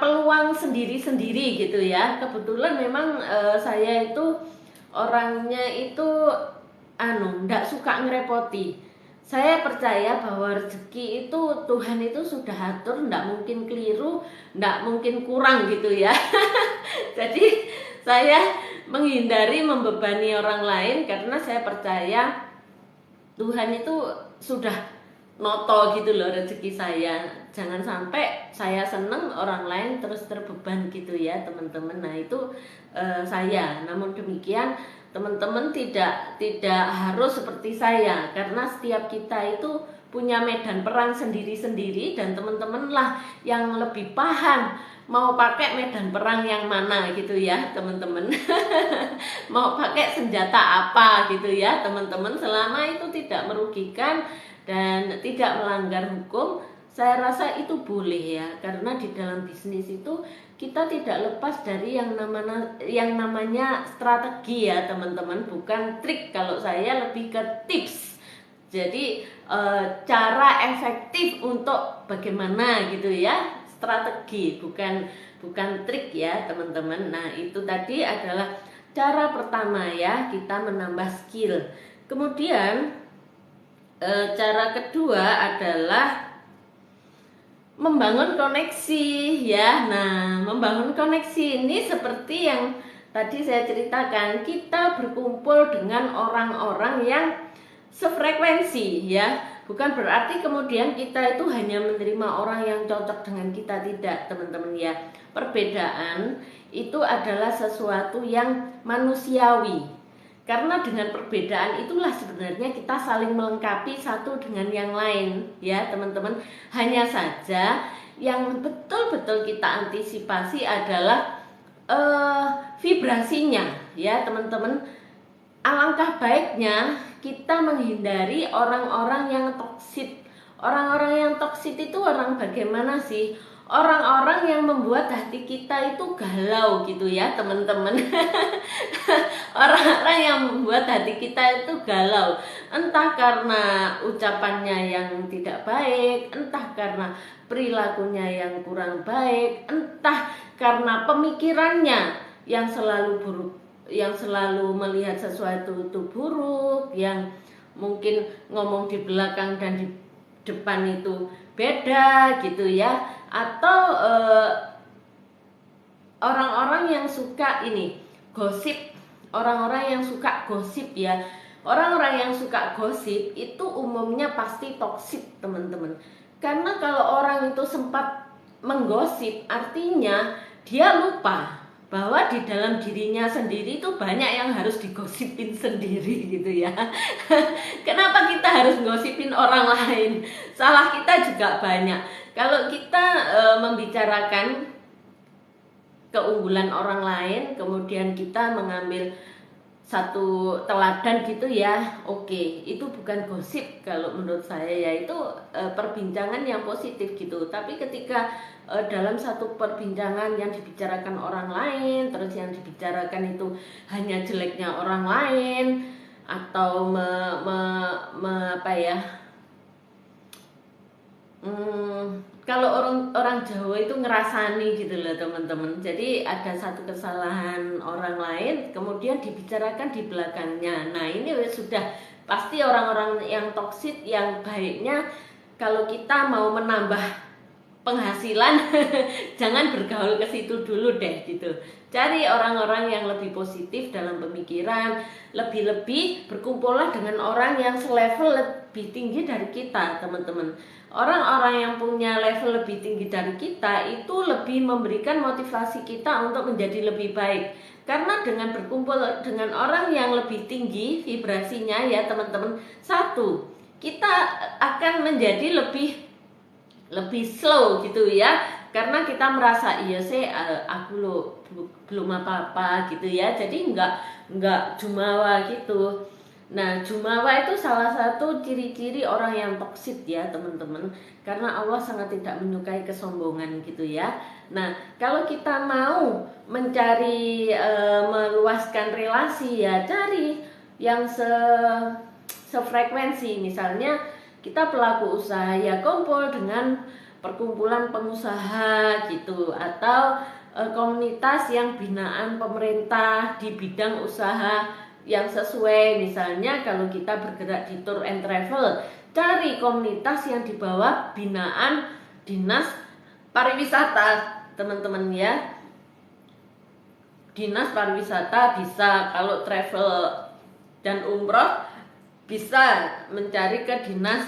peluang sendiri-sendiri gitu ya. Kebetulan memang saya itu orangnya itu nggak suka ngerepoti. saya percaya bahwa rezeki itu Tuhan itu sudah atur, nggak mungkin keliru, nggak mungkin kurang gitu ya. Jadi saya menghindari membebani orang lain karena saya percaya Tuhan itu sudah noto gitu loh rezeki saya. Jangan sampai saya seneng orang lain terus terbeban gitu ya teman-teman. Nah itu saya. Namun demikian teman-teman tidak harus seperti saya, karena setiap kita itu punya medan perang sendiri-sendiri, dan teman-teman lah yang lebih paham mau pakai medan perang yang mana gitu ya teman-teman. Mau pakai senjata apa gitu ya teman-teman, selama itu tidak merugikan dan tidak melanggar hukum, saya rasa itu boleh ya. Karena di dalam bisnis itu kita tidak lepas dari yang namanya strategi ya teman-teman, bukan trik. Kalau saya lebih ke tips. Jadi cara efektif untuk bagaimana gitu ya, strategi, bukan trik ya teman-teman. Nah itu tadi adalah cara pertama ya, kita menambah skill. Kemudian cara kedua adalah membangun koneksi ya. Nah membangun koneksi ini seperti yang tadi saya ceritakan, kita berkumpul dengan orang-orang yang sefrekuensi ya. Bukan berarti kemudian kita itu hanya menerima orang yang cocok dengan kita, tidak teman-teman ya. Perbedaan itu adalah sesuatu yang manusiawi, karena dengan perbedaan itulah sebenarnya kita saling melengkapi satu dengan yang lain ya teman-teman. Hanya saja yang betul-betul kita antisipasi adalah vibrasinya ya teman-teman. Alangkah baiknya kita menghindari orang-orang yang toksit. Orang-orang yang toksit itu orang bagaimana sih? Orang-orang yang membuat hati kita itu galau gitu ya teman-teman. Orang-orang yang membuat hati kita itu galau, entah karena ucapannya yang tidak baik, entah karena perilakunya yang kurang baik, entah karena pemikirannya yang selalu buruk, yang selalu melihat sesuatu itu buruk, yang mungkin ngomong di belakang dan di depan itu beda gitu ya. Atau orang-orang yang suka ini gosip, orang-orang yang suka gosip ya. Orang-orang yang suka gosip itu umumnya pasti toksik teman-teman. Karena kalau orang itu sempat menggosip, artinya dia lupa bahwa di dalam dirinya sendiri itu banyak yang harus digosipin sendiri gitu ya. Kenapa kita harus gosipin orang lain? Salah kita juga banyak. Kalau kita membicarakan keunggulan orang lain, kemudian kita mengambil satu teladan gitu ya, oke, itu bukan gosip kalau menurut saya ya, itu perbincangan yang positif gitu. Tapi ketika dalam satu perbincangan yang dibicarakan orang lain, terus yang dibicarakan itu hanya jeleknya orang lain, atau apa ya, kalau orang Jawa itu ngerasani gitu loh teman-teman. Jadi ada satu kesalahan orang lain kemudian dibicarakan di belakangnya. Nah ini sudah pasti orang-orang yang toksik. Yang baiknya kalau kita mau menambah penghasilan jangan bergaul ke situ dulu deh gitu. Cari orang-orang yang lebih positif dalam pemikiran, lebih-lebih berkumpullah dengan orang yang selevel lebih tinggi dari kita teman-teman. Orang-orang yang punya level lebih tinggi dari kita itu lebih memberikan motivasi kita untuk menjadi lebih baik. Karena dengan berkumpul dengan orang yang lebih tinggi vibrasinya ya teman-teman, satu, kita akan menjadi lebih slow gitu ya. Karena kita merasa iya sih aku lo belum apa-apa gitu ya. Jadi enggak jumawa gitu. Nah, jumawa itu salah satu ciri-ciri orang yang toksik ya teman-teman. Karena Allah sangat tidak menyukai kesombongan gitu ya. Nah, kalau kita mau mencari meluaskan relasi ya, cari yang sefrekuensi. Misalnya kita pelaku usaha ya, kumpul dengan perkumpulan pengusaha gitu, atau komunitas yang binaan pemerintah di bidang usaha yang sesuai. Misalnya kalau kita bergerak di tour and travel, cari komunitas yang di bawah binaan Dinas Pariwisata, teman-teman ya. Dinas Pariwisata bisa, kalau travel dan umroh bisa mencari ke dinas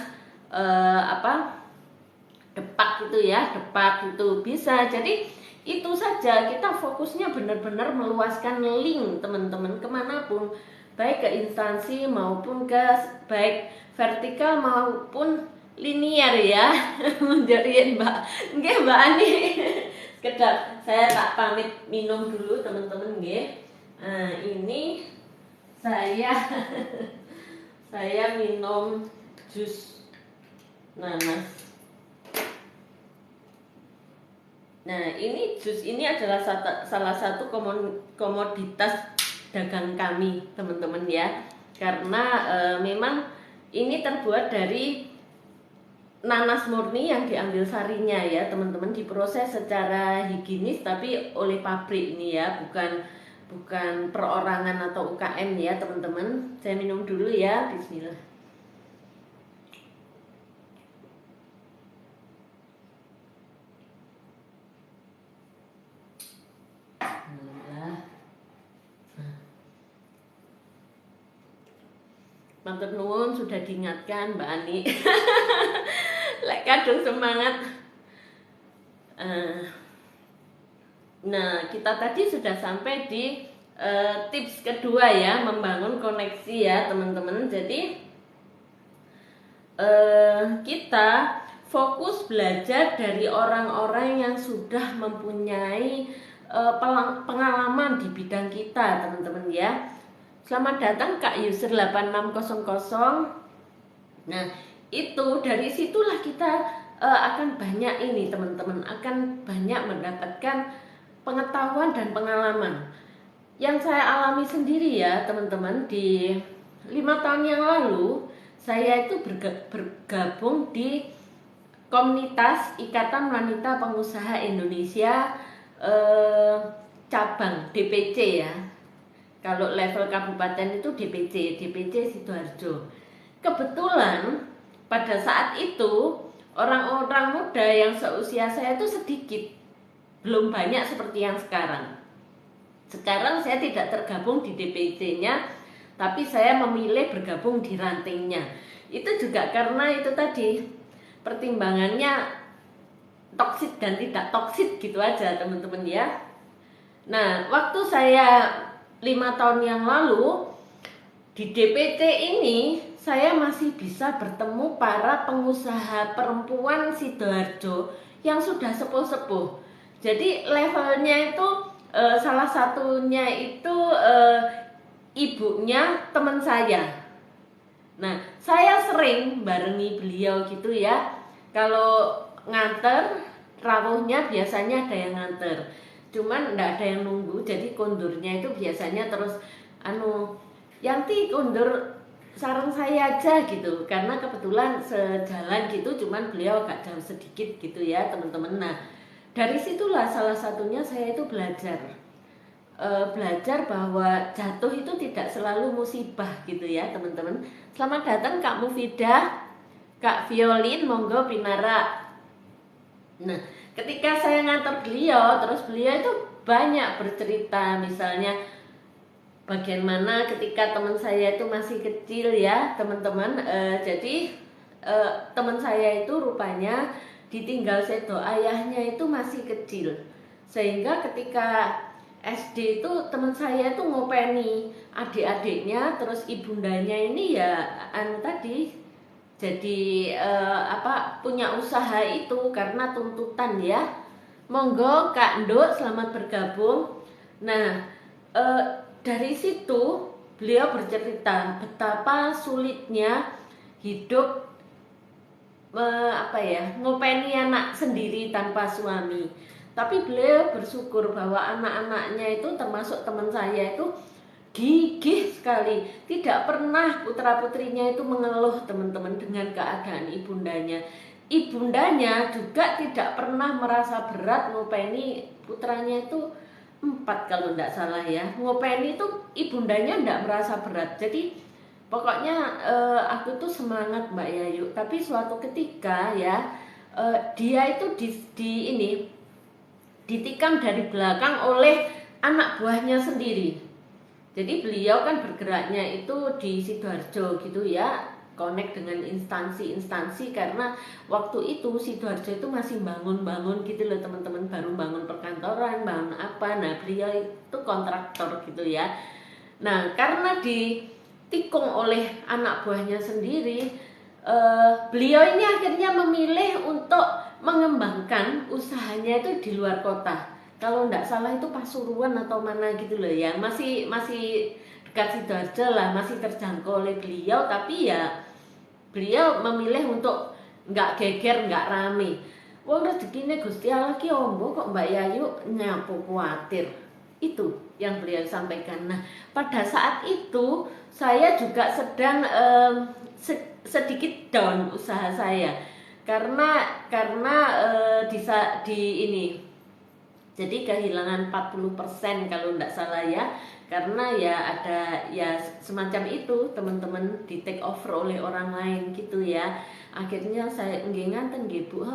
Depak gitu ya, Depak itu bisa. Jadi itu saja, kita fokusnya benar-benar meluaskan link teman-teman kemanapun, baik ke instansi maupun ke baik vertikal maupun linier ya. Jadi Mbak, nggih Mbak Ani. Sekedar saya tak pamit minum dulu teman-teman nggih. Nah, ini saya saya minum jus nanas. Nah, ini jus ini adalah salah satu komoditas dagang kami, teman-teman ya. Karena memang ini terbuat dari nanas murni yang diambil sarinya ya, teman-teman, diproses secara higienis tapi oleh pabrik ini ya, bukan perorangan atau UKM ya, teman-teman. Saya minum dulu ya, bismillah. Matur nuwun sudah diingatkan Mbak Ani. Lek kadung semangat. Nah, kita tadi sudah sampai di tips kedua ya, membangun koneksi ya teman-teman. Jadi kita fokus belajar dari orang-orang yang sudah mempunyai pengalaman di bidang kita, teman-teman ya. Selamat datang Kak User 8600. Nah, itu dari situlah kita akan banyak ini teman-teman, akan banyak mendapatkan pengetahuan dan pengalaman. Yang saya alami sendiri ya teman-teman, di 5 tahun yang lalu saya itu bergabung di komunitas Ikatan Wanita Pengusaha Indonesia cabang DPC ya. Kalau level kabupaten itu DPC Sidoarjo. Kebetulan pada saat itu orang-orang muda yang seusia saya itu sedikit, belum banyak seperti yang sekarang. Sekarang saya tidak tergabung di DPC-nya, tapi saya memilih bergabung di rantingnya. Itu juga karena itu tadi, pertimbangannya toksit dan tidak toksit gitu aja teman-teman ya. Nah, waktu saya 5 tahun yang lalu di DPC ini, saya masih bisa bertemu para pengusaha perempuan Sidoarjo yang sudah sepuh-sepuh. Jadi levelnya itu salah satunya itu ibunya teman saya. Nah, saya sering barengi beliau gitu ya. Kalau nganter, rawuhnya biasanya ada yang nganter. Cuman enggak ada yang nunggu, jadi kondurnya itu biasanya terus Yanti kondur sarang saya aja gitu, karena kebetulan sejalan gitu, cuman beliau agak jauh sedikit gitu ya teman-teman. Nah, dari situlah salah satunya saya itu belajar bahwa jatuh itu tidak selalu musibah gitu ya teman-teman. Selamat datang Kak Mufidah, Kak Violin, monggo Pinara. Nah, ketika saya ngantar beliau, terus beliau itu banyak bercerita, misalnya bagaimana ketika teman saya itu masih kecil ya teman-teman. Jadi teman saya itu rupanya ditinggal sedo ayahnya itu masih kecil, sehingga ketika SD itu teman saya itu ngopeni adik-adiknya, terus ibundanya ini ya tadi jadi punya usaha itu karena tuntutan ya. Monggo Kak Nduk, selamat bergabung. Nah, dari situ beliau bercerita betapa sulitnya hidup ngopeni anak sendiri tanpa suami. Tapi beliau bersyukur bahwa anak-anaknya itu termasuk teman saya itu gigih sekali, tidak pernah putra-putrinya itu mengeluh teman-teman dengan keadaan ibundanya. Ibundanya juga tidak pernah merasa berat ngopeni putranya itu 4 kalau tidak salah ya. Ngopeni itu ibundanya tidak merasa berat. Jadi Pokoknya aku tuh semangat Mbak Yayu, tapi suatu ketika ya dia itu ditikam dari belakang oleh anak buahnya sendiri. Jadi beliau kan bergeraknya itu di Sidoarjo gitu ya, connect dengan instansi-instansi, karena waktu itu Sidoarjo itu masih bangun-bangun gitu loh teman-teman, baru bangun perkantoran, bangun apa. Nah beliau itu kontraktor gitu ya. Nah karena ditikung oleh anak buahnya sendiri, beliau ini akhirnya memilih untuk mengembangkan usahanya itu di luar kota. Kalau nggak salah itu Pasuruan atau mana gitu loh ya, masih dekat Sidoarjo lah, masih terjangkau oleh beliau. Tapi ya beliau memilih untuk nggak geger, nggak rame. Wong rezekine Gusti Allah ki ombo kok Mbak Yayu nyapu kuatir. Itu yang beliau sampaikan. Nah pada saat itu saya juga sedang sedikit down usaha saya, karena di ini jadi kehilangan 40% kalau tidak salah ya, karena ya ada ya semacam itu teman-teman, di take over oleh orang lain gitu ya. Akhirnya saya nganten nggih Bu,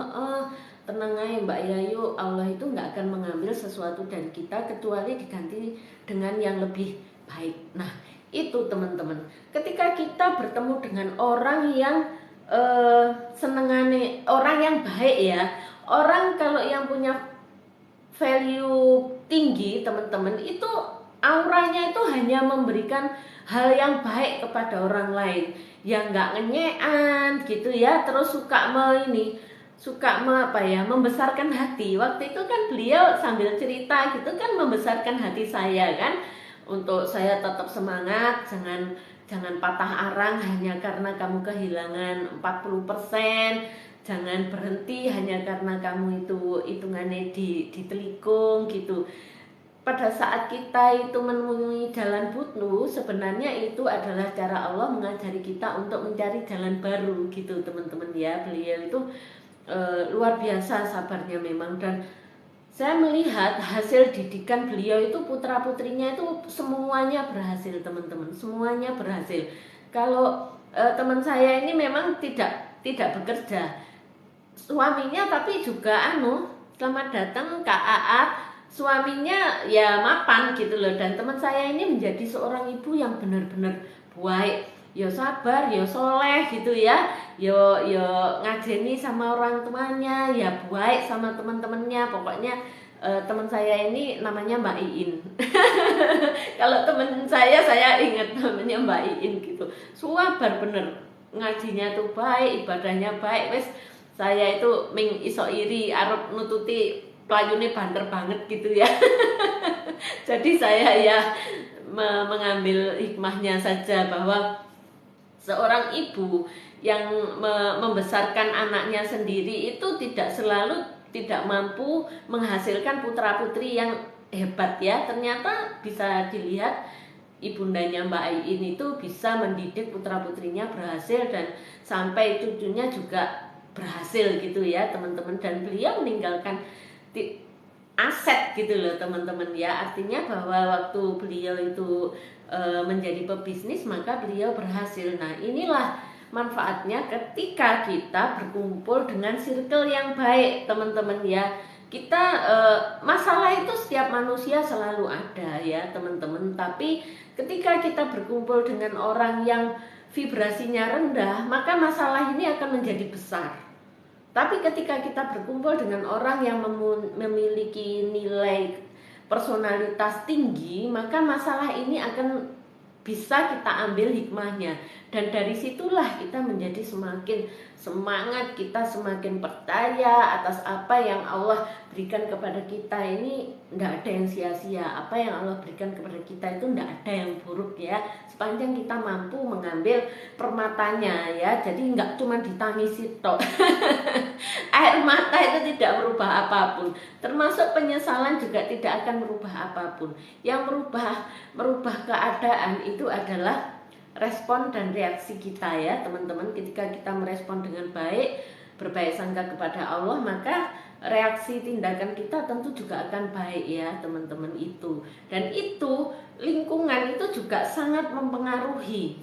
tenang aja Mbak Yayu, Allah itu nggak akan mengambil sesuatu dari kita kecuali diganti dengan yang lebih baik. Nah itu teman-teman, ketika kita bertemu dengan orang yang senengane, orang yang baik ya, orang kalau yang punya value tinggi teman-teman, itu auranya itu hanya memberikan hal yang baik kepada orang lain, yang nggak ngenyean gitu ya, terus suka membesarkan hati. Waktu itu kan beliau sambil cerita gitu kan, membesarkan hati saya kan, untuk saya tetap semangat, jangan patah arang hanya karena kamu kehilangan 40%. Jangan berhenti hanya karena kamu itu hitungannya ditelikung gitu. Pada saat kita itu menemui jalan buntu, sebenarnya itu adalah cara Allah mengajari kita untuk mencari jalan baru gitu teman-teman ya. Beliau itu luar biasa sabarnya memang, dan saya melihat hasil didikan beliau itu, putra putrinya itu semuanya berhasil teman-teman, semuanya berhasil. Kalau teman saya ini memang tidak bekerja, suaminya tapi juga selamat datang Kak AA, suaminya ya mapan gitu loh. Dan teman saya ini menjadi seorang ibu yang benar-benar baik, ya sabar, ya soleh gitu ya, yo ngajeni sama orang tuanya, ya baik sama teman-temannya. Pokoknya teman saya ini namanya Mbak Iin. Kalau teman saya ingat namanya Mbak Iin gitu, sabar bener, ngajinya tuh baik, ibadahnya baik. Wes saya itu ming iso iri arep nututi pelayune banter banget gitu ya. Jadi saya ya mengambil hikmahnya saja, bahwa seorang ibu yang membesarkan anaknya sendiri itu tidak mampu menghasilkan putra putri yang hebat ya. Ternyata bisa dilihat ibundanya Mbak Ain itu bisa mendidik putra putrinya berhasil, dan sampai cucunya juga berhasil gitu ya teman-teman. Dan beliau meninggalkan aset gitu loh teman-teman ya. Artinya bahwa waktu beliau itu menjadi pebisnis, maka beliau berhasil. Nah inilah manfaatnya ketika kita berkumpul dengan circle yang baik teman-teman ya. Kita masalah itu setiap manusia selalu ada ya teman-teman, tapi ketika kita berkumpul dengan orang yang vibrasinya rendah, maka masalah ini akan menjadi besar. Tapi ketika kita berkumpul dengan orang yang memiliki nilai personalitas tinggi, maka masalah ini akan bisa kita ambil hikmahnya. Dan dari situlah kita menjadi semakin semangat, kita semakin percaya atas apa yang Allah berikan kepada kita. Ini tidak ada yang sia-sia, apa yang Allah berikan kepada kita itu tidak ada yang buruk ya, sepanjang kita mampu mengambil permatanya ya. Jadi nggak cuma ditangisi tok. Air mata itu tidak merubah apapun, termasuk penyesalan juga tidak akan merubah apapun. Yang merubah keadaan itu adalah respon dan reaksi kita ya teman-teman. Ketika kita merespon dengan baik, berbaik sangka kepada Allah, maka reaksi tindakan kita tentu juga akan baik ya teman-teman itu. Dan itu lingkungan itu juga sangat mempengaruhi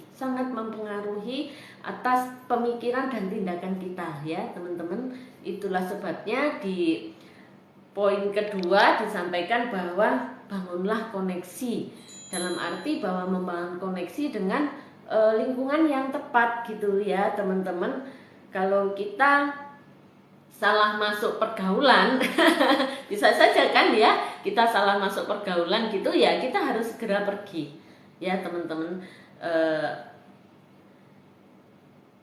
atas pemikiran dan tindakan kita ya teman-teman. Itulah sebabnya di poin kedua disampaikan bahwa bangunlah koneksi, dalam arti bahwa membangun koneksi dengan lingkungan yang tepat gitu ya teman-teman. Kalau kita salah masuk pergaulan bisa saja kan ya, kita salah masuk pergaulan gitu ya, kita harus segera pergi ya teman-teman.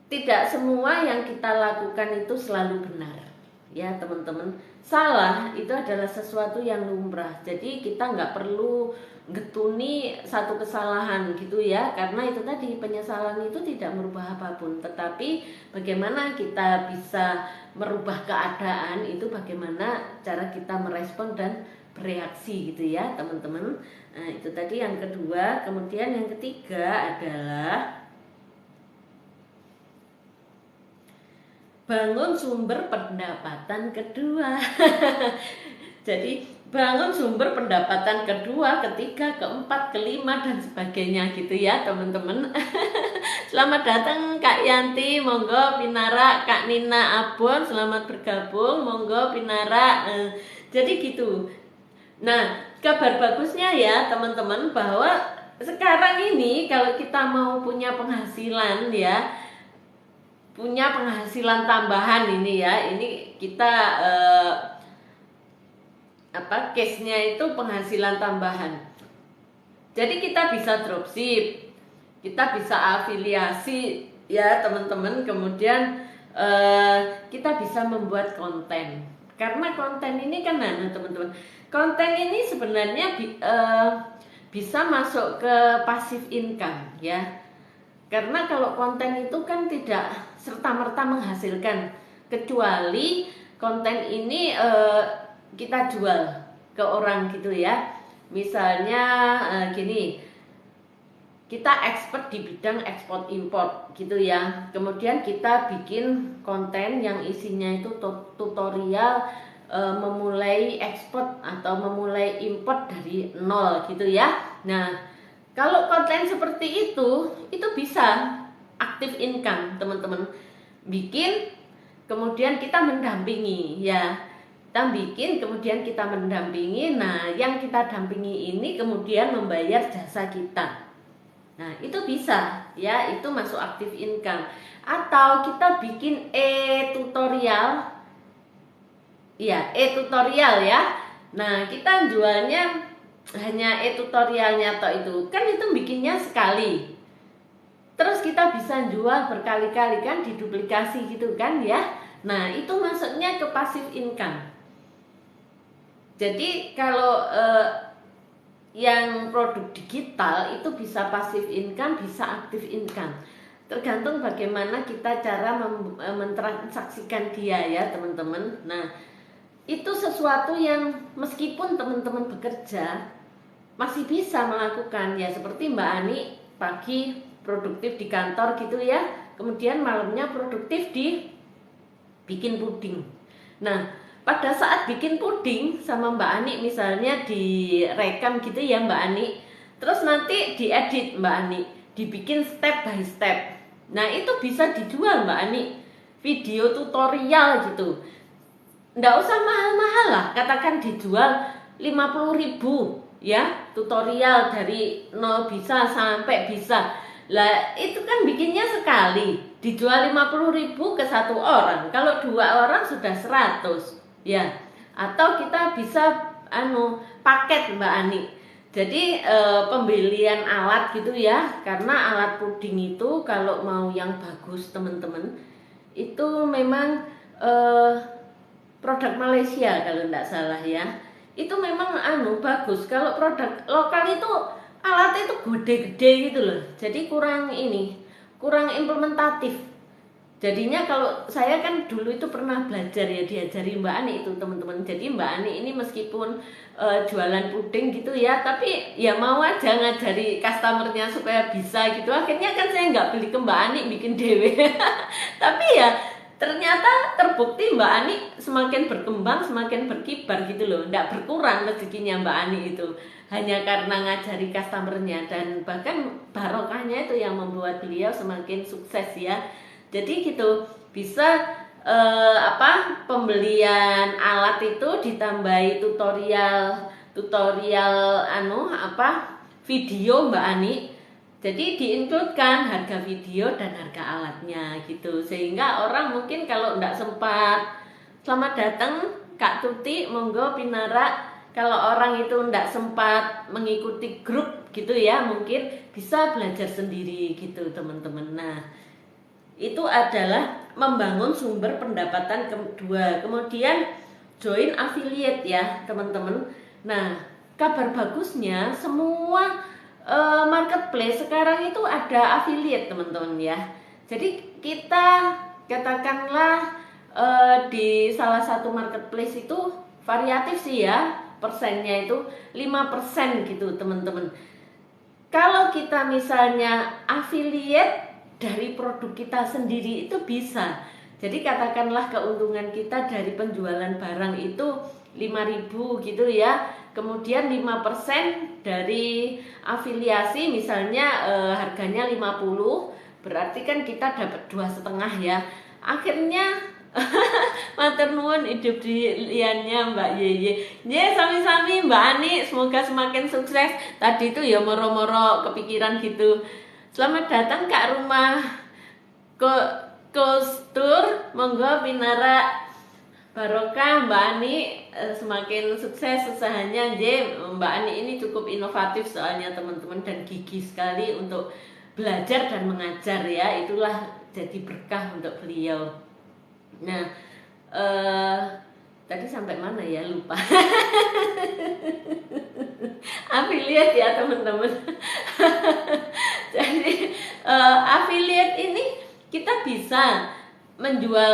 Tidak semua yang kita lakukan itu selalu benar ya teman-teman. Salah itu adalah sesuatu yang lumrah, jadi kita nggak perlu getuni satu kesalahan gitu ya, karena itu tadi penyesalan itu tidak merubah apapun, tetapi bagaimana kita bisa merubah keadaan itu bagaimana cara kita merespon dan bereaksi gitu ya teman-teman. Nah, itu tadi yang kedua. Kemudian yang ketiga adalah bangun sumber pendapatan kedua. Jadi bangun sumber pendapatan kedua, ketiga, keempat, kelima dan sebagainya gitu ya teman-teman. Selamat datang Kak Yanti, monggo Pinara, Kak Nina Abon, selamat bergabung, monggo Pinara. Jadi gitu. Nah, kabar bagusnya ya teman-teman bahwa sekarang ini kalau kita mau punya penghasilan ya, punya penghasilan tambahan ini ya, ini kita case-nya itu penghasilan tambahan. Jadi kita bisa dropship, kita bisa afiliasi ya teman-teman. Kemudian kita bisa membuat konten, karena konten ini kan teman-teman, konten ini sebenarnya bisa masuk ke passive income ya. Karena kalau konten itu kan tidak serta-merta menghasilkan, kecuali konten ini kita jual ke orang gitu ya. Misalnya gini, kita expert di bidang ekspor impor gitu ya. Kemudian kita bikin konten yang isinya itu tutorial memulai ekspor atau memulai impor dari nol gitu ya. Nah, kalau konten seperti itu bisa aktif income teman-teman. Bikin, kemudian kita mendampingi ya. Kita bikin, kemudian kita mendampingi. Nah, yang kita dampingi ini kemudian membayar jasa kita. Nah, itu bisa ya, itu masuk aktif income. Atau kita bikin e-tutorial. Ya, e-tutorial ya. Nah, kita jualnya hanya tutorialnya atau itu kan, itu bikinnya sekali, terus kita bisa jual berkali-kali kan, diduplikasi gitu kan ya. Nah, itu masuknya ke passive income. Jadi kalau yang produk digital itu bisa passive income, bisa active income, tergantung bagaimana kita cara mentransaksikan dia ya teman-teman. Nah, itu sesuatu yang meskipun teman-teman bekerja masih bisa melakukan ya, seperti Mbak Ani pagi produktif di kantor gitu ya, kemudian malamnya produktif di bikin puding. Nah, pada saat bikin puding sama Mbak Ani misalnya direkam gitu ya Mbak Ani, terus nanti diedit Mbak Ani, dibikin step by step. Nah, itu bisa dijual Mbak Ani, video tutorial gitu. Nggak usah mahal-mahal lah, katakan dijual 50.000 ya, tutorial dari nol bisa sampai bisa. Lah itu kan bikinnya sekali, dijual 50.000 ke satu orang, kalau 2 orang sudah 100 ya. Atau kita bisa paket Mbak Ani, jadi pembelian alat gitu ya, karena alat puding itu kalau mau yang bagus teman-teman itu memang produk Malaysia kalau tidak salah ya, itu memang bagus. Kalau produk lokal itu alatnya itu gede-gede gitu loh, jadi kurang implementatif. Jadinya kalau saya kan dulu itu pernah belajar ya, diajari Mbak Ani itu teman-teman. Jadi Mbak Ani ini meskipun jualan puding gitu ya, tapi ya mau aja ngajari customernya supaya bisa gitu. Akhirnya kan saya nggak beli ke Mbak Ani, bikin dewe. Tapi ya ternyata terbukti Mbak Ani semakin berkembang, semakin berkibar gitu loh. Nggak berkurang rezekinya Mbak Ani itu, hanya karena ngajari customernya, dan bahkan barokahnya itu yang membuat beliau semakin sukses ya. Jadi gitu, bisa pembelian alat itu ditambahi tutorial video Mbak Ani. Jadi diinkludkan harga video dan harga alatnya gitu, sehingga orang mungkin kalau nggak sempat, selamat datang Kak Tuti, monggo Pinara. Kalau orang itu nggak sempat mengikuti grup gitu ya, mungkin bisa belajar sendiri gitu teman-teman. Nah, itu adalah membangun sumber pendapatan kedua. Kemudian join affiliate ya teman-teman. Nah, kabar bagusnya semua marketplace sekarang itu ada affiliate teman-teman ya. Jadi kita katakanlah di salah satu marketplace itu variatif sih ya, persennya itu 5% gitu teman-teman. Kalau kita misalnya affiliate dari produk kita sendiri itu bisa. Jadi katakanlah keuntungan kita dari penjualan barang itu 5.000 gitu ya. Kemudian 5% dari afiliasi misalnya harganya 50, berarti kan kita dapat 2,5 ya. Akhirnya matur nuwun hidup di liannya Mbak Yeye. Sami-sami Mbak Ani, semoga semakin sukses. Tadi itu ya moro-moro kepikiran gitu. Selamat datang Kak Rumah Kostur, monggo Pinara barokah Mbak Ani, semakin sukses usahanya. Mbak Ani ini cukup inovatif soalnya teman-teman, dan gigih sekali untuk belajar dan mengajar ya. Itulah jadi berkah untuk beliau. Nah, tadi sampai mana ya, lupa. Affiliate ya teman-teman. Jadi affiliate ini kita bisa menjual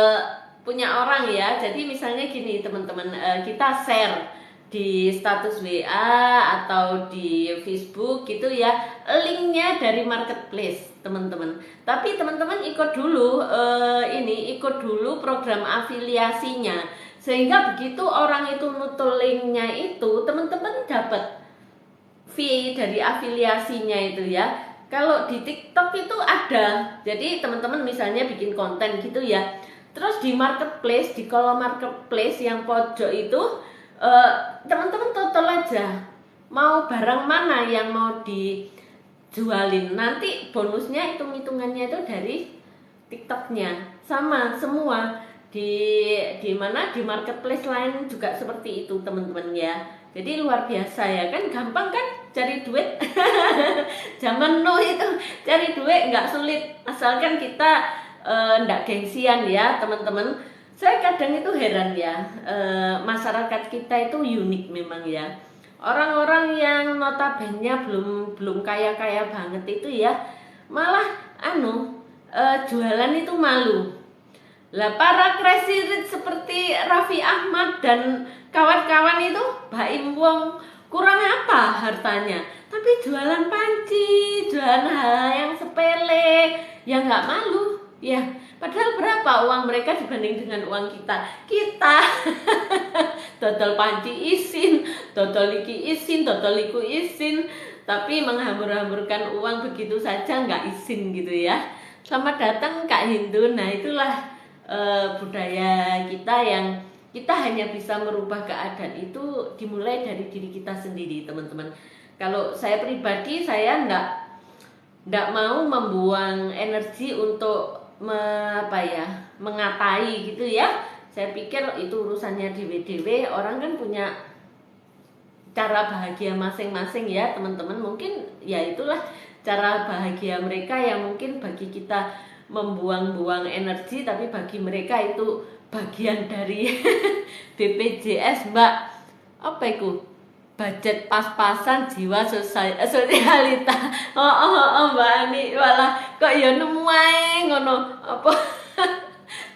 punya orang ya. Jadi misalnya gini teman-teman, kita share di status WA atau di Facebook gitu ya, linknya dari marketplace teman-teman. Tapi teman-teman ikut dulu ikut dulu program afiliasinya, sehingga begitu orang itu nutul linknya itu, teman-teman dapat fee dari afiliasinya itu ya. Kalau di TikTok itu ada, jadi teman-teman misalnya bikin konten gitu ya, terus di marketplace, di kolom marketplace yang pojok itu teman-teman total aja mau barang mana yang mau dijualin, nanti bonusnya hitung-hitungannya itu dari TikToknya. Sama semua di mana di marketplace lain juga seperti itu teman-teman ya. Jadi luar biasa ya, kan gampang kan cari duit. Zaman now itu cari duit nggak sulit, asalkan kita nggak gengsian ya teman-teman. Saya kadang itu heran ya, masyarakat kita itu unik memang ya. Orang-orang yang notabene belum kaya-kaya banget itu ya, malah jualan itu malu. Lah para crazy rich seperti Raffi Ahmad dan kawan-kawan itu baim wong kurang apa hartanya, tapi jualan panci, jualan hal yang sepele, yang nggak malu ya. Padahal berapa uang mereka dibanding dengan uang kita? Kita total panci isin, total iki isin, total liku isin, tapi menghambur-hamburkan uang begitu saja nggak isin gitu ya. Selamat datang Kak Hindu. Nah itulah budaya kita, yang kita hanya bisa merubah keadaan itu dimulai dari diri kita sendiri teman-teman. Kalau saya pribadi, saya nggak mau membuang energi untuk mengatai gitu ya. Saya pikir itu urusannya dewe-dewe, orang kan punya cara bahagia masing-masing ya teman-teman. Mungkin ya itulah cara bahagia mereka, yang mungkin bagi kita membuang-buang energi, tapi bagi mereka itu bagian dari BPJS Mbak, apa itu, budget pas-pasan jiwa sosialita. Mbak Ani, walah kok ya nemu ae ngono apa.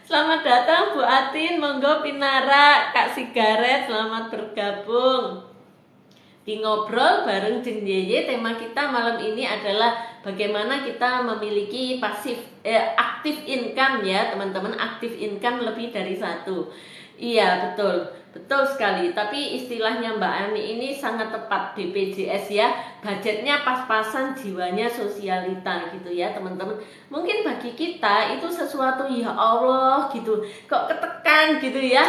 Selamat datang Bu Atin, monggo Pinara, Kak Sigaret, selamat bergabung. di Ngobrol bareng Jeng Yeye. Tema kita malam ini adalah bagaimana kita memiliki aktif income ya teman-teman. Aktif income lebih dari satu. Iya betul, betul sekali. Tapi istilahnya Mbak Ani ini sangat tepat, BPJS ya. Budgetnya pas-pasan, jiwanya sosialita gitu ya teman-teman. Mungkin bagi kita itu sesuatu ya Allah gitu, kok ketekan gitu ya.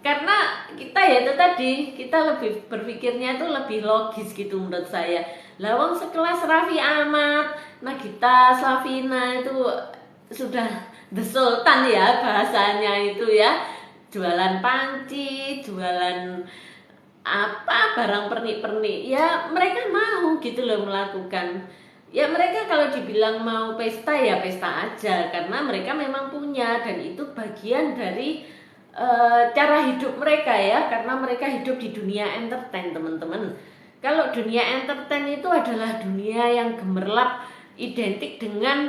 Karena kita ya itu tadi, kita lebih berpikirnya itu lebih logis gitu menurut saya. Lawang sekelas Raffi Ahmad, Nagita Slavina itu sudah the sultan ya bahasanya itu ya. Jualan panci, jualan apa barang pernik-pernik ya, mereka mau gitu loh melakukan. Ya mereka kalau dibilang mau pesta ya pesta aja, karena mereka memang punya, dan itu bagian dari cara hidup mereka ya, karena mereka hidup di dunia entertain teman-teman. Kalau dunia entertain itu adalah dunia yang gemerlap, identik dengan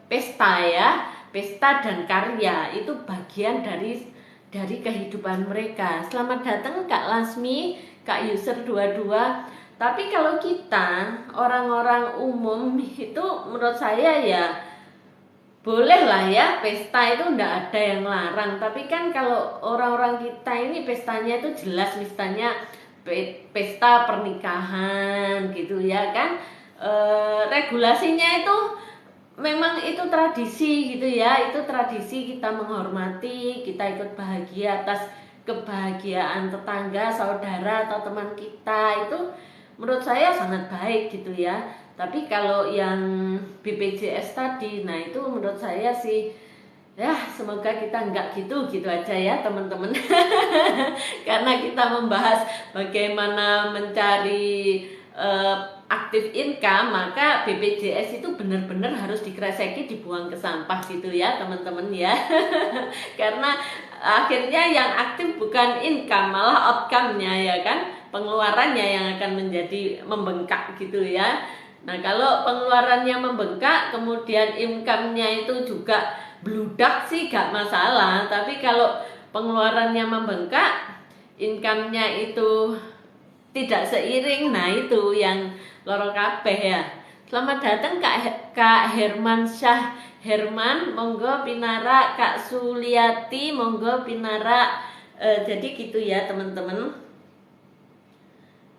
pesta ya, pesta dan karya itu bagian dari kehidupan mereka. Selamat datang Kak Lasmi, Kak User 22. Tapi kalau kita orang-orang umum itu menurut saya ya boleh lah ya, pesta itu enggak ada yang larang. Tapi kan kalau orang-orang kita ini pestanya itu jelas, misalnya pesta pernikahan gitu ya kan, regulasinya itu memang itu tradisi gitu ya. Itu tradisi, kita menghormati, kita ikut bahagia atas kebahagiaan tetangga, saudara atau teman kita, itu menurut saya sangat baik gitu ya. Tapi kalau yang BPJS tadi, nah itu menurut saya sih ya semoga kita enggak gitu aja ya teman-teman. Karena kita membahas bagaimana mencari aktif income, maka BPJS itu benar-benar harus dikreseki, dibuang ke sampah gitu ya teman-teman ya. Karena akhirnya yang aktif bukan income, malah outcome-nya ya kan, pengeluarannya yang akan menjadi membengkak gitu ya. Nah kalau pengeluarannya membengkak kemudian income-nya itu juga bludak sih gak masalah. Tapi kalau pengeluarannya membengkak, income-nya itu tidak seiring, nah itu yang loro kabeh ya. Selamat datang Kak Herman Syah Herman, monggo pinara. Kak Suliati, monggo pinara. Jadi gitu ya teman-teman.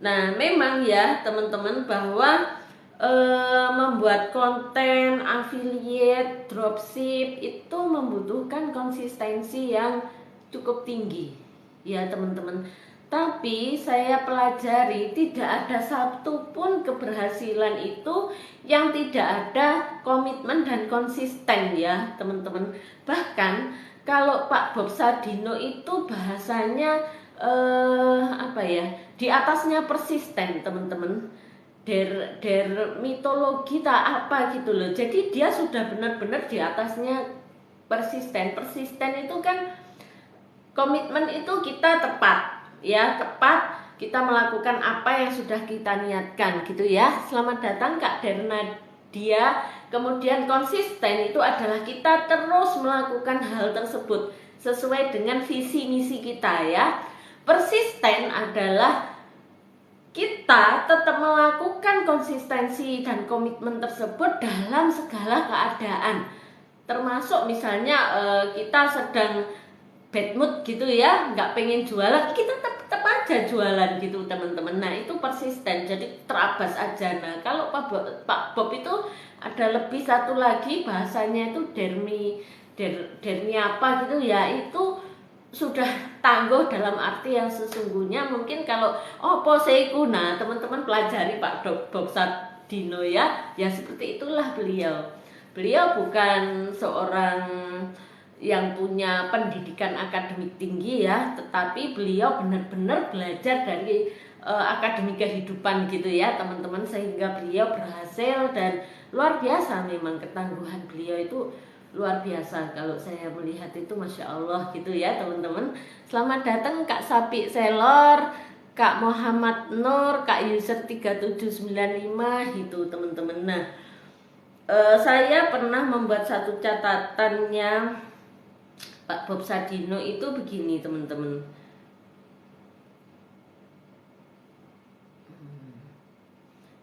Nah memang ya teman-teman bahwa membuat konten affiliate, dropship itu membutuhkan konsistensi yang cukup tinggi ya teman-teman. Tapi saya pelajari tidak ada satupun keberhasilan itu yang tidak ada komitmen dan konsisten ya teman-teman. Bahkan kalau Pak Bob Sadino itu bahasanya apa ya, di atasnya persisten teman-teman. Der mitologi tak apa gitu loh. Jadi dia sudah benar-benar di atasnya persisten. Persisten itu kan komitmen itu kita tepat ya, tepat kita melakukan apa yang sudah kita niatkan gitu ya. Selamat datang Kak Dernadia. Kemudian konsisten itu adalah kita terus melakukan hal tersebut sesuai dengan visi misi kita ya. Persisten adalah kita tetap melakukan konsistensi dan komitmen tersebut dalam segala keadaan. Termasuk misalnya kita sedang bad mood gitu ya, nggak pengen jualan, kita tetap aja jualan gitu teman-teman. Nah itu persisten, jadi terabas aja. Nah kalau Pak Bob itu ada lebih satu lagi bahasanya itu dermi apa gitu ya, itu sudah tangguh dalam arti yang sesungguhnya. Mungkin kalau poseiku, nah teman-teman pelajari Pak Bob Sadino ya seperti itulah beliau. Beliau bukan seorang yang punya pendidikan akademik tinggi ya, tetapi beliau benar-benar belajar dari akademik kehidupan gitu ya teman-teman, sehingga beliau berhasil dan luar biasa. Memang ketangguhan beliau itu luar biasa kalau saya melihat itu, Masya Allah gitu ya teman-teman. Selamat datang Kak Sapi Selor, Kak Muhammad Nur, Kak User 3795 itu teman-teman. Nah saya pernah membuat satu catatannya Pak Bob Sadino itu begini teman-teman.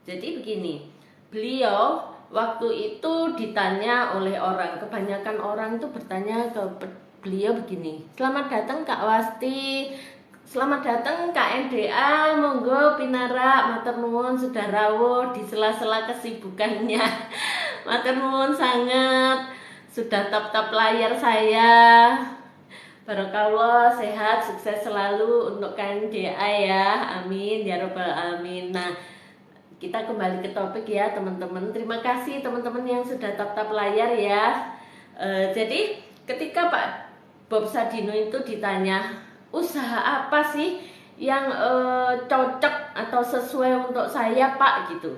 Jadi begini, beliau waktu itu ditanya oleh orang, kebanyakan orang itu bertanya ke beliau begini, selamat datang Kak Wasti, selamat datang Kak NDA, monggo pinara matur nuwun sudah rawuh di sela-sela kesibukannya. Matur nuwun sangat, sudah tap-tap layar saya. Barakallah, sehat, sukses selalu untuk KNDA ya. Amin ya robbal alamin. Nah, kita kembali ke topik ya teman-teman. Terima kasih teman-teman yang sudah tap-tap layar ya. Jadi ketika Pak Bob Sadino itu ditanya, usaha apa sih yang cocok atau sesuai untuk saya Pak gitu,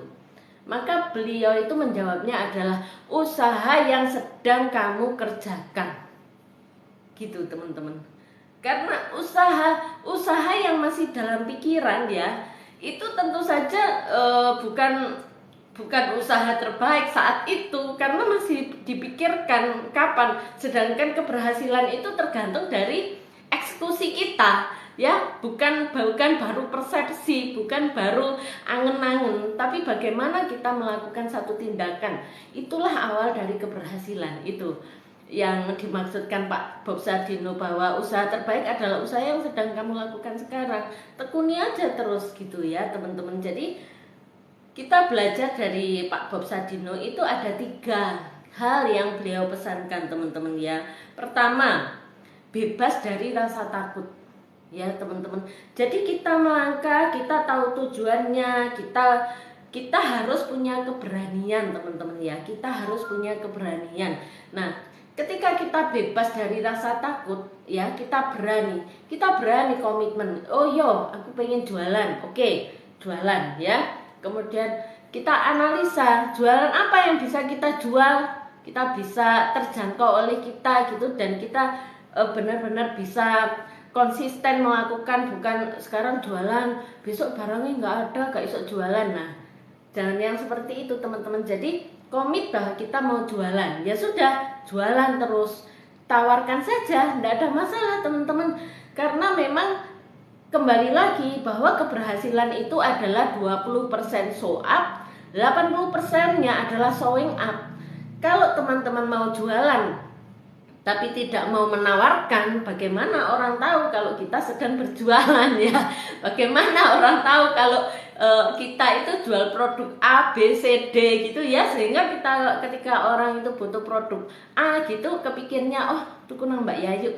maka beliau itu menjawabnya adalah usaha yang sedang kamu kerjakan gitu teman-teman. Karena usaha yang masih dalam pikiran ya, itu tentu saja bukan usaha terbaik saat itu, karena masih dipikirkan kapan. Sedangkan keberhasilan itu tergantung dari eksekusi kita ya, bukan baru persepsi, bukan baru angen-angen, tapi bagaimana kita melakukan satu tindakan. Itulah awal dari keberhasilan itu yang dimaksudkan Pak Bob Sadino, bahwa usaha terbaik adalah usaha yang sedang kamu lakukan sekarang. Tekuni aja terus gitu ya teman-teman. Jadi kita belajar dari Pak Bob Sadino itu ada 3 hal yang beliau pesankan teman-teman ya. Pertama, bebas dari rasa takut ya teman-teman. Jadi kita melangkah, kita tahu tujuannya, kita harus punya keberanian teman-teman ya. Kita harus punya keberanian. Nah, ketika kita bebas dari rasa takut ya, kita berani komitmen. Oh yo, aku pengen jualan, oke, jualan ya. Kemudian kita analisa jualan apa yang bisa kita jual, kita bisa terjangkau oleh kita gitu, dan kita benar-benar bisa konsisten melakukan, bukan sekarang jualan besok barangnya nggak ada, gak iso jualan. Nah, jangan yang seperti itu teman-teman. Jadi komit bahwa kita mau jualan, ya sudah, jualan terus, tawarkan saja, tidak ada masalah teman-teman. Karena memang kembali lagi bahwa keberhasilan itu adalah 20% show up, 80%-nya adalah showing up. Kalau teman-teman mau jualan tapi tidak mau menawarkan, bagaimana orang tahu kalau kita sedang berjualan ya? Bagaimana orang tahu kalau kita itu jual produk A, B, C, D gitu ya? Sehingga kita ketika orang itu butuh produk A gitu, kepikirnya oh tuku nang Mbak Yayu.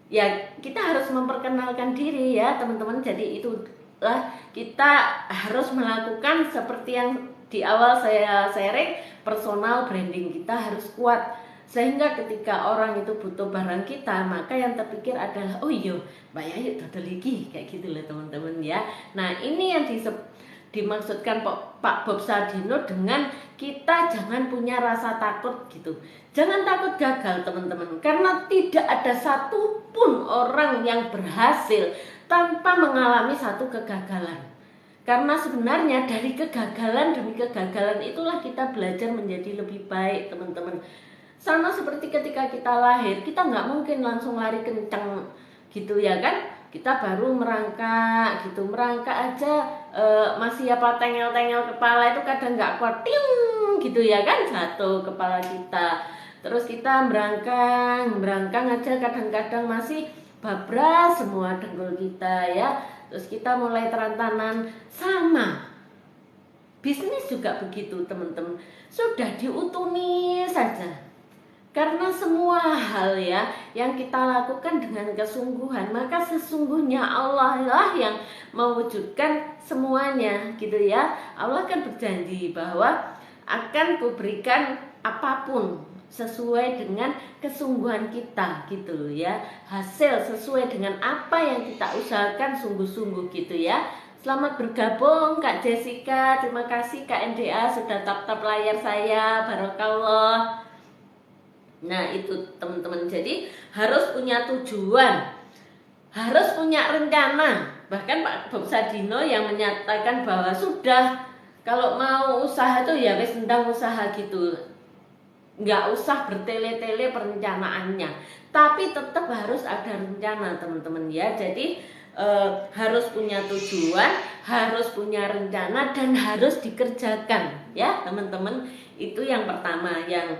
Ya kita harus memperkenalkan diri ya teman-teman. Jadi itulah kita harus melakukan seperti yang di awal saya sharing, personal branding kita harus kuat. Sehingga ketika orang itu butuh barang kita, maka yang terpikir adalah oh iya Mbak Yayu dodol iki, kayak gitu loh teman-teman ya. Nah ini yang dimaksudkan Pak Bob Sadino dengan kita jangan punya rasa takut gitu. Jangan takut gagal teman-teman, karena tidak ada satupun orang yang berhasil tanpa mengalami satu kegagalan. Karena sebenarnya dari kegagalan demi kegagalan itulah kita belajar menjadi lebih baik teman-teman. Sama seperti ketika kita lahir, kita nggak mungkin langsung lari kencang gitu ya kan. Kita baru merangkak gitu, merangkak aja masih apa tengel-tengel kepala itu kadang nggak kuat, ting gitu ya kan, jatuh kepala kita. Terus kita merangkang aja kadang-kadang masih babras semua dengkul kita ya. Terus kita mulai terantanan. Sama bisnis juga begitu teman-teman, sudah diutuni saja. Karena semua hal ya yang kita lakukan dengan kesungguhan, maka sesungguhnya Allah lah yang mewujudkan semuanya gitu ya. Allah kan berjanji bahwa akan kuberikan apapun sesuai dengan kesungguhan kita gitu ya. Hasil sesuai dengan apa yang kita usahakan sungguh-sungguh gitu ya. Selamat bergabung Kak Jessica, terima kasih Kak NDA sudah tap-tap layar saya, barakallah. Nah itu teman-teman, jadi harus punya tujuan, harus punya rencana. Bahkan Pak Bob Sadino yang menyatakan bahwa sudah, kalau mau usaha itu ya wis ndang usaha gitu, nggak usah bertele-tele perencanaannya, tapi tetap harus ada rencana teman-teman ya. Jadi harus punya tujuan, harus punya rencana, dan harus dikerjakan ya teman-teman. Itu yang pertama yang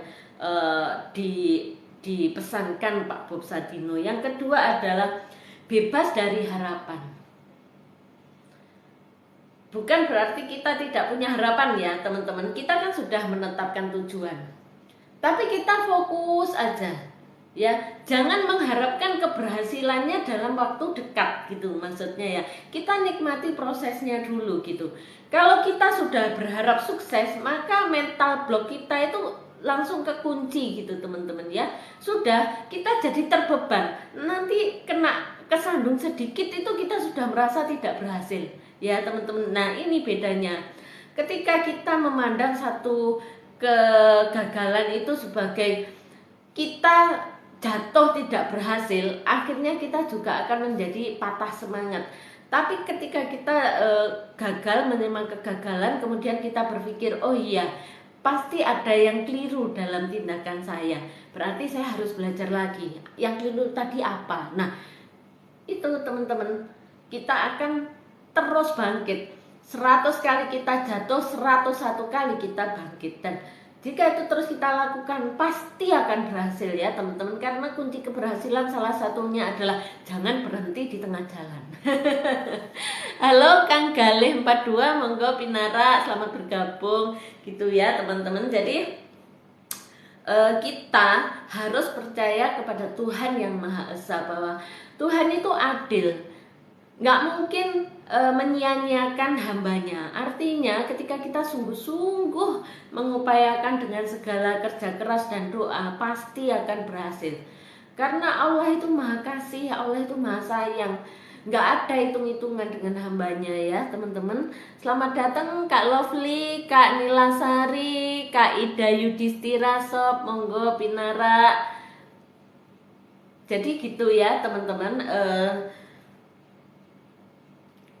dipesankan Pak Bob Sadino. Yang kedua adalah bebas dari harapan. Bukan berarti kita tidak punya harapan ya teman-teman. Kita kan sudah menetapkan tujuan, tapi kita fokus aja ya, jangan mengharapkan keberhasilannya dalam waktu dekat gitu maksudnya ya. Kita nikmati prosesnya dulu gitu. Kalau kita sudah berharap sukses, maka mental block kita itu langsung kekunci gitu teman-teman ya. Sudah, kita jadi terbeban, nanti kena kesandung sedikit itu kita sudah merasa tidak berhasil ya teman-teman. Nah ini bedanya, ketika kita memandang satu kegagalan itu sebagai kita jatuh tidak berhasil, akhirnya kita juga akan menjadi patah semangat. Tapi ketika kita gagal, menerima kegagalan, kemudian kita berpikir, oh iya, pasti ada yang keliru dalam tindakan saya, berarti saya harus belajar lagi. Yang keliru tadi apa? Nah, itu teman-teman, kita akan terus bangkit. 100 kali kita jatuh, 101 kali kita bangkit. Dan jika itu terus kita lakukan, pasti akan berhasil ya teman-teman. Karena kunci keberhasilan salah satunya adalah jangan berhenti di tengah jalan. Halo Kang Galih 42, monggo Pinara, selamat bergabung gitu ya teman-teman. Jadi kita harus percaya kepada Tuhan yang Maha Esa, bahwa Tuhan itu adil, nggak mungkin menyia-nyiakan hambanya. Artinya ketika kita sungguh-sungguh mengupayakan dengan segala kerja keras dan doa, pasti akan berhasil. Karena Allah itu Maha Kasih, Allah itu Maha Sayang, nggak ada hitung-hitungan dengan hambanya ya teman-teman. Selamat datang Kak Lovely, Kak Nilasari, Kak Ida Yudhistira Sob, monggo Pinara. Jadi gitu ya teman-teman.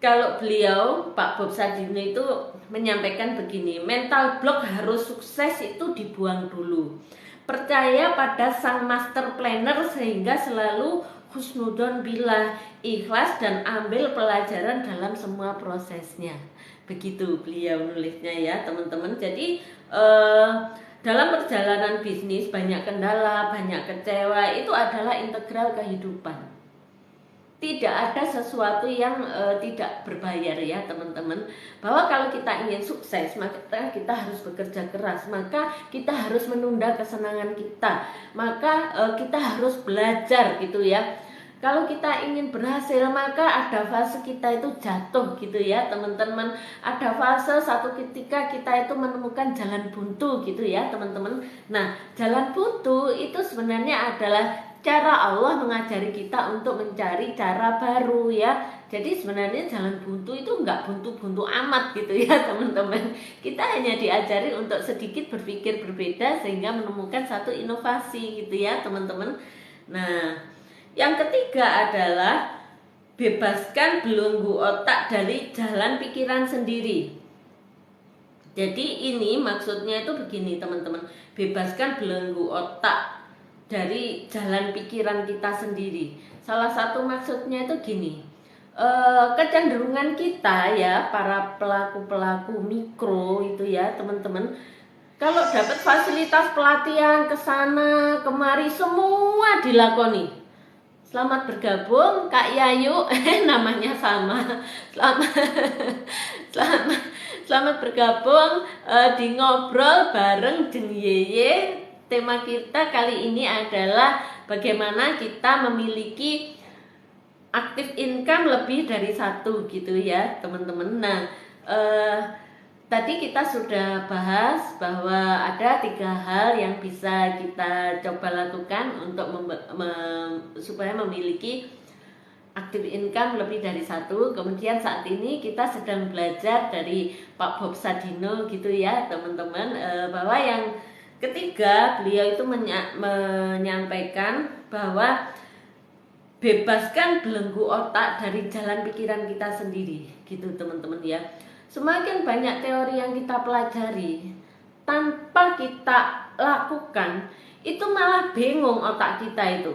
Kalau beliau, Pak Bob Sadino itu menyampaikan begini, mental block harus sukses itu dibuang dulu. Percaya pada sang master planner sehingga selalu husnudon billah, ikhlas dan ambil pelajaran dalam semua prosesnya. Begitu beliau nulisnya ya teman-teman. Jadi dalam perjalanan bisnis banyak kendala, banyak kecewa, itu adalah integral kehidupan. Tidak ada sesuatu yang tidak berbayar ya teman-teman. Bahwa kalau kita ingin sukses, maka kita harus bekerja keras, maka kita harus menunda kesenangan kita, maka kita harus belajar gitu ya. Kalau kita ingin berhasil, maka ada fase kita itu jatuh gitu ya teman-teman. Ada fase satu ketika kita itu menemukan jalan buntu gitu ya teman-teman. Nah, jalan buntu itu sebenarnya adalah cara Allah mengajari kita untuk mencari cara baru ya. Jadi sebenarnya jalan buntu itu enggak buntu-buntu amat gitu ya teman-teman. Kita hanya diajari untuk sedikit berpikir berbeda sehingga menemukan satu inovasi gitu ya teman-teman. Nah, yang ketiga adalah bebaskan belenggu otak dari jalan pikiran sendiri. Jadi ini maksudnya itu begini teman-teman, bebaskan belenggu otak dari jalan pikiran kita sendiri. Salah satu maksudnya itu gini, kecenderungan kita ya para pelaku-pelaku mikro itu ya teman-teman, kalau dapat fasilitas pelatihan kesana kemari semua dilakoni. Selamat bergabung Kak Yayu, namanya sama. Selamat bergabung di ngobrol bareng Jeng Yeye. Tema kita kali ini adalah bagaimana kita memiliki aktif income lebih dari satu gitu ya teman-teman. Nah tadi kita sudah bahas bahwa ada 3 hal yang bisa kita coba lakukan untuk supaya memiliki aktif income lebih dari satu. Kemudian saat ini kita sedang belajar dari Pak Bob Sadino gitu ya teman-teman, bahwa yang ketiga beliau itu menyampaikan bahwa bebaskan belenggu otak dari jalan pikiran kita sendiri gitu teman-teman ya. Semakin banyak teori yang kita pelajari tanpa kita lakukan, itu malah bingung otak kita itu.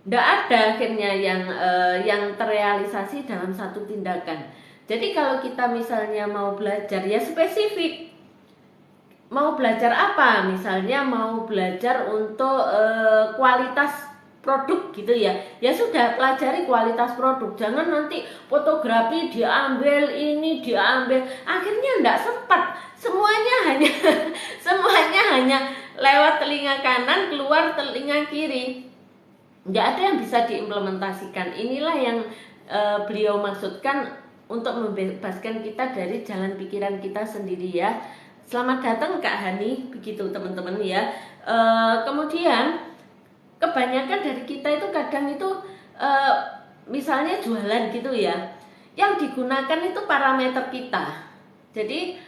Nggak ada akhirnya yang terrealisasi dalam satu tindakan. Jadi kalau kita misalnya mau belajar ya spesifik, mau belajar apa, misalnya mau belajar untuk kualitas produk gitu ya, ya sudah pelajari kualitas produk, jangan nanti fotografi diambil, ini diambil, akhirnya enggak sempat, semuanya hanya semuanya hanya lewat telinga kanan keluar telinga kiri, nggak ada yang bisa diimplementasikan. Inilah yang beliau maksudkan untuk membebaskan kita dari jalan pikiran kita sendiri ya. Selamat datang Kak Hani, begitu teman-teman ya. Kemudian kebanyakan dari kita itu kadang itu misalnya jualan gitu ya, yang digunakan itu parameter kita. Jadi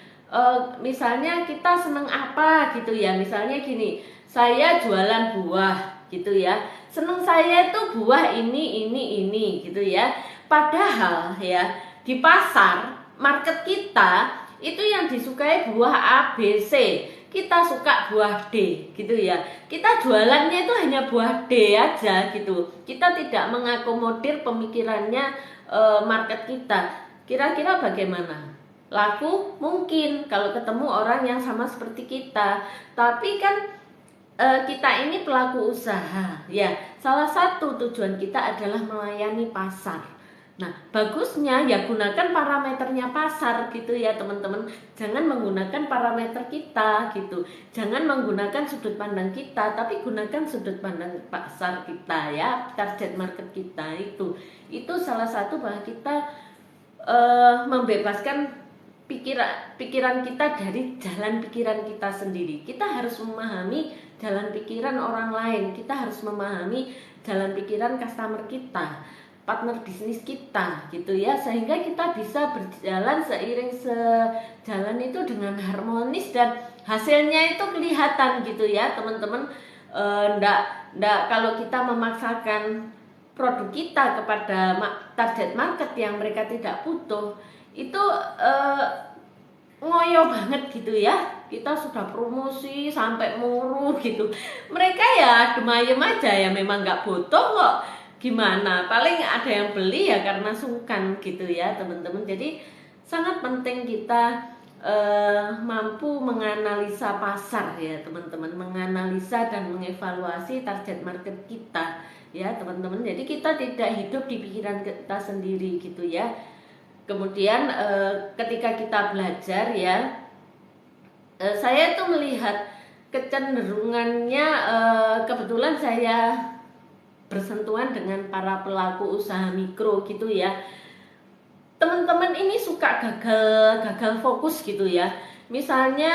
misalnya kita seneng apa gitu ya, misalnya gini, saya jualan buah gitu ya, seneng saya itu buah ini gitu ya. Padahal ya di pasar market kita itu yang disukai buah A, B, C, kita suka buah D gitu ya. Kita jualannya itu hanya buah D aja gitu. Kita tidak mengakomodir pemikirannya market kita. Kira-kira bagaimana? Laku mungkin kalau ketemu orang yang sama seperti kita. Tapi kan kita ini pelaku usaha ya. Salah satu tujuan kita adalah melayani pasar. Nah, bagusnya ya gunakan parameternya pasar gitu ya teman-teman. Jangan menggunakan parameter kita gitu. Jangan menggunakan sudut pandang kita, tapi gunakan sudut pandang pasar kita ya, target market kita itu. Itu salah satu bahwa kita membebaskan pikiran kita dari jalan pikiran kita sendiri. Kita harus memahami jalan pikiran orang lain. Kita harus memahami jalan pikiran customer kita, partner bisnis kita gitu ya, sehingga kita bisa berjalan seiring sejalan itu dengan harmonis dan hasilnya itu kelihatan gitu ya teman-teman. Ndak kalau kita memaksakan produk kita kepada target market yang mereka tidak butuh, itu ngoyo banget gitu ya. Kita sudah promosi sampai murah gitu, mereka ya demayem aja ya, memang nggak butuh kok, gimana, paling ada yang beli ya karena sungkan gitu ya teman-teman. Jadi sangat penting kita mampu menganalisa pasar ya teman-teman, menganalisa dan mengevaluasi target market kita ya teman-teman. Jadi kita tidak hidup di pikiran kita sendiri gitu ya. Kemudian ketika kita belajar ya, saya itu melihat kecenderungannya, kebetulan saya bersentuhan dengan para pelaku usaha mikro gitu ya. Teman-teman ini suka gagal fokus gitu ya. Misalnya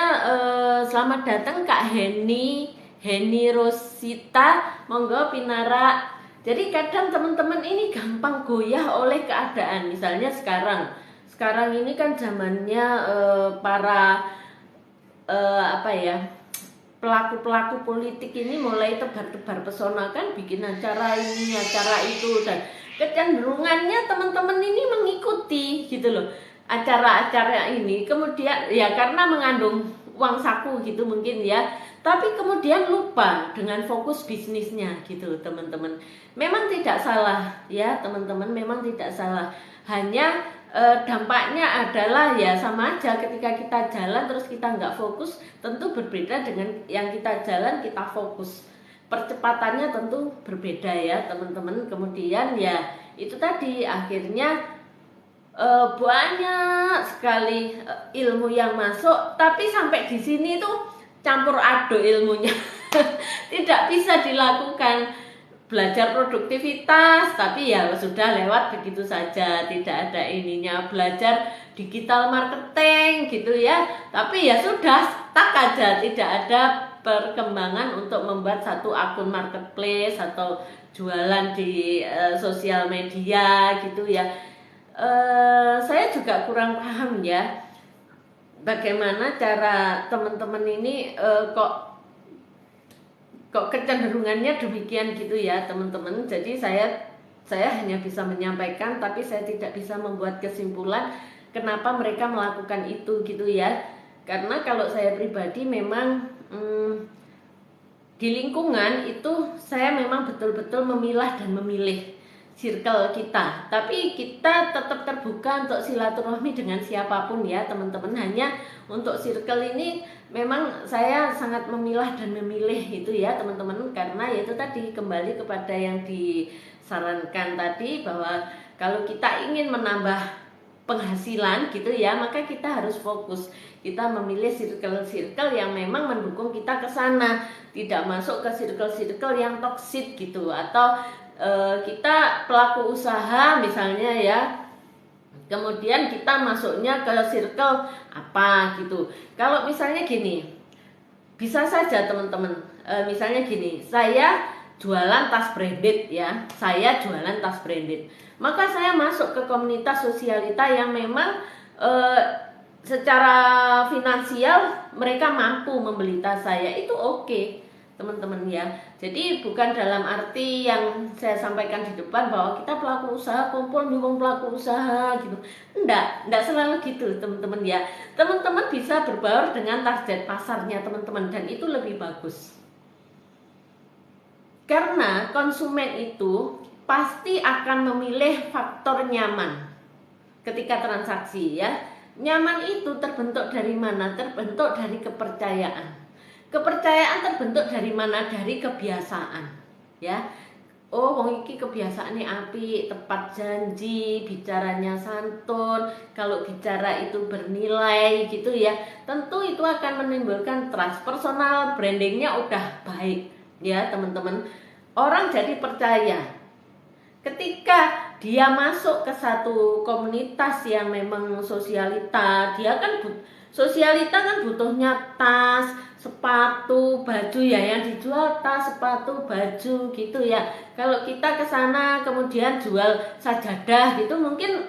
selamat datang Kak Heni Rosita, monggo Pinara. Jadi kadang teman-teman ini gampang goyah oleh keadaan. Misalnya sekarang ini kan zamannya para apa ya, pelaku-pelaku politik ini mulai tebar-tebar pesona kan, bikin acara ini acara itu, dan kecenderungannya teman-teman ini mengikuti gitu loh acara-acara ini. Kemudian ya karena mengandung uang saku gitu mungkin ya, tapi kemudian lupa dengan fokus bisnisnya gitu teman-teman. Memang tidak salah ya teman-teman, memang tidak salah, hanya dampaknya adalah ya sama aja ketika kita jalan terus kita nggak fokus, tentu berbeda dengan yang kita jalan kita fokus, percepatannya tentu berbeda ya teman-teman. Kemudian ya itu tadi, akhirnya banyak sekali ilmu yang masuk, tapi sampai di sini tuh campur aduk ilmunya. Tidak bisa dilakukan. Belajar produktivitas tapi ya sudah lewat begitu saja, tidak ada ininya. Belajar digital marketing gitu ya, tapi ya sudah stuck aja, tidak ada perkembangan untuk membuat satu akun marketplace atau jualan di sosial media gitu ya. Saya juga kurang paham ya bagaimana cara teman-teman ini kok kecenderungannya demikian gitu ya teman-teman. Jadi saya hanya bisa menyampaikan, tapi saya tidak bisa membuat kesimpulan kenapa mereka melakukan itu gitu ya. Karena kalau saya pribadi memang di lingkungan itu saya memang betul-betul memilah dan memilih circle kita, tapi kita tetap terbuka untuk silaturahmi dengan siapapun ya teman-teman. Hanya untuk circle ini memang saya sangat memilah dan memilih itu ya teman-teman, karena yaitu tadi kembali kepada yang disarankan tadi, bahwa kalau kita ingin menambah penghasilan gitu ya, maka kita harus fokus, kita memilih circle-circle yang memang mendukung kita ke sana, tidak masuk ke circle-circle yang toksik gitu. Atau kita pelaku usaha misalnya ya, kemudian kita masuknya ke circle apa gitu. Kalau misalnya gini, bisa saja teman-teman, misalnya gini, saya jualan tas branded ya, saya jualan tas branded, maka saya masuk ke komunitas sosialita yang memang secara finansial mereka mampu membeli tas saya, itu oke teman-teman ya. Jadi bukan dalam arti yang saya sampaikan di depan bahwa kita pelaku usaha kumpul dukung pelaku usaha gitu. Enggak selalu gitu teman-teman ya. Teman-teman bisa berbaur dengan target pasarnya teman-teman, dan itu lebih bagus. Karena konsumen itu pasti akan memilih faktor nyaman ketika transaksi ya. Nyaman itu terbentuk dari mana? Terbentuk dari kepercayaan. Kepercayaan terbentuk dari mana? Dari kebiasaan ya. Oh, wong iki kebiasaane apik, tepat janji, bicaranya santun, kalau bicara itu bernilai gitu ya. Tentu itu akan menimbulkan trust. Personal brandingnya udah baik ya teman-teman. Orang jadi percaya ketika dia masuk ke satu komunitas yang memang sosialita. Dia kan sosialita kan butuhnya tas, sepatu, baju ya, yang dijual tas, sepatu, baju gitu ya. Kalau kita ke sana kemudian jual sajadah gitu mungkin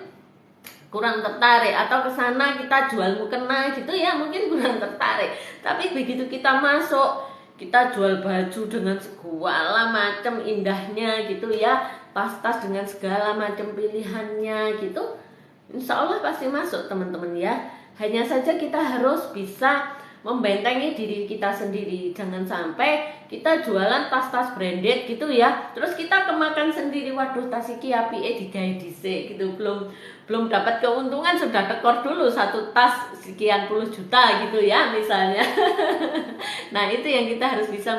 kurang tertarik, atau ke sana kita jual mukena gitu ya, mungkin kurang tertarik. Tapi begitu kita masuk, kita jual baju dengan segala macam indahnya gitu ya, tas-tas dengan segala macam pilihannya gitu, insya Allah pasti masuk teman-teman ya. Hanya saja kita harus bisa membentengi diri kita sendiri. Jangan sampai kita jualan tas-tas branded gitu ya, terus kita kemakan sendiri, waduh tas iki apike digawe dhisik gitu, belum dapat keuntungan sudah tekor dulu satu tas sekian puluh juta gitu ya misalnya. Nah itu yang kita harus bisa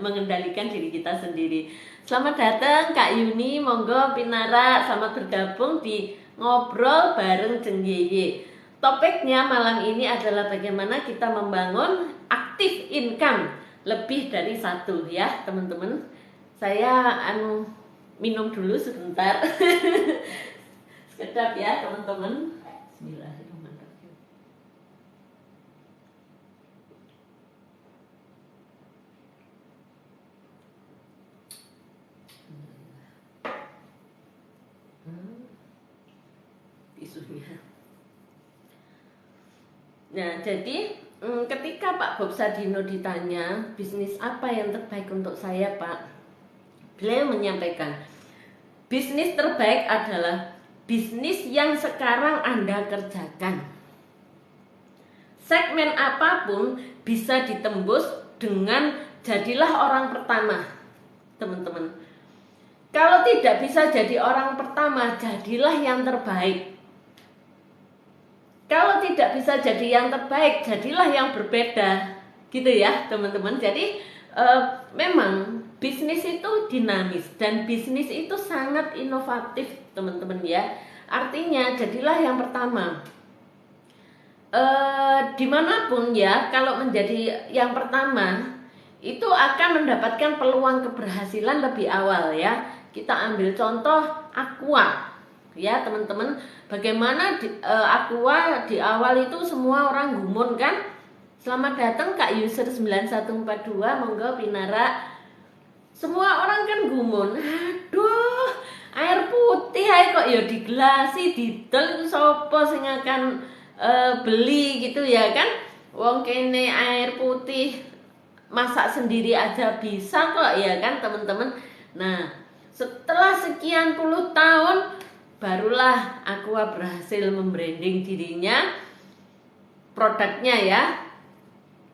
mengendalikan diri kita sendiri. Selamat datang Kak Yuni, monggo Pinara, selamat bergabung di Ngobrol Bareng Jeng Yeye. Topiknya malam ini adalah bagaimana kita membangun aktif income lebih dari satu ya teman-teman. Saya minum dulu sebentar. Sekedap ya teman-teman. Bismillahirrahmanirrahim. Tisunya. Nah, jadi ketika Pak Bob Sadino ditanya bisnis apa yang terbaik untuk saya Pak, beliau menyampaikan bisnis terbaik adalah bisnis yang sekarang Anda kerjakan. Segmen apapun bisa ditembus dengan jadilah orang pertama teman-teman. Kalau tidak bisa jadi orang pertama, jadilah yang terbaik. Kalau tidak bisa jadi yang terbaik, jadilah yang berbeda, gitu ya teman-teman. Jadi memang bisnis itu dinamis dan bisnis itu sangat inovatif teman-teman ya. Artinya jadilah yang pertama. Dimanapun ya, kalau menjadi yang pertama itu akan mendapatkan peluang keberhasilan lebih awal ya. Kita ambil contoh Aqua. Ya teman-teman, bagaimana Aqua di awal itu semua orang gumun kan. Selamat datang Kak User 9142, monggo Pinara. Semua orang kan gumun, aduh air putih ae kok ya digelasi didol itu sopo sing akan beli gitu ya kan. Wong kene air putih masak sendiri aja bisa kok ya kan teman-teman. Nah setelah sekian puluh tahun barulah Aqua berhasil membranding dirinya, produknya ya.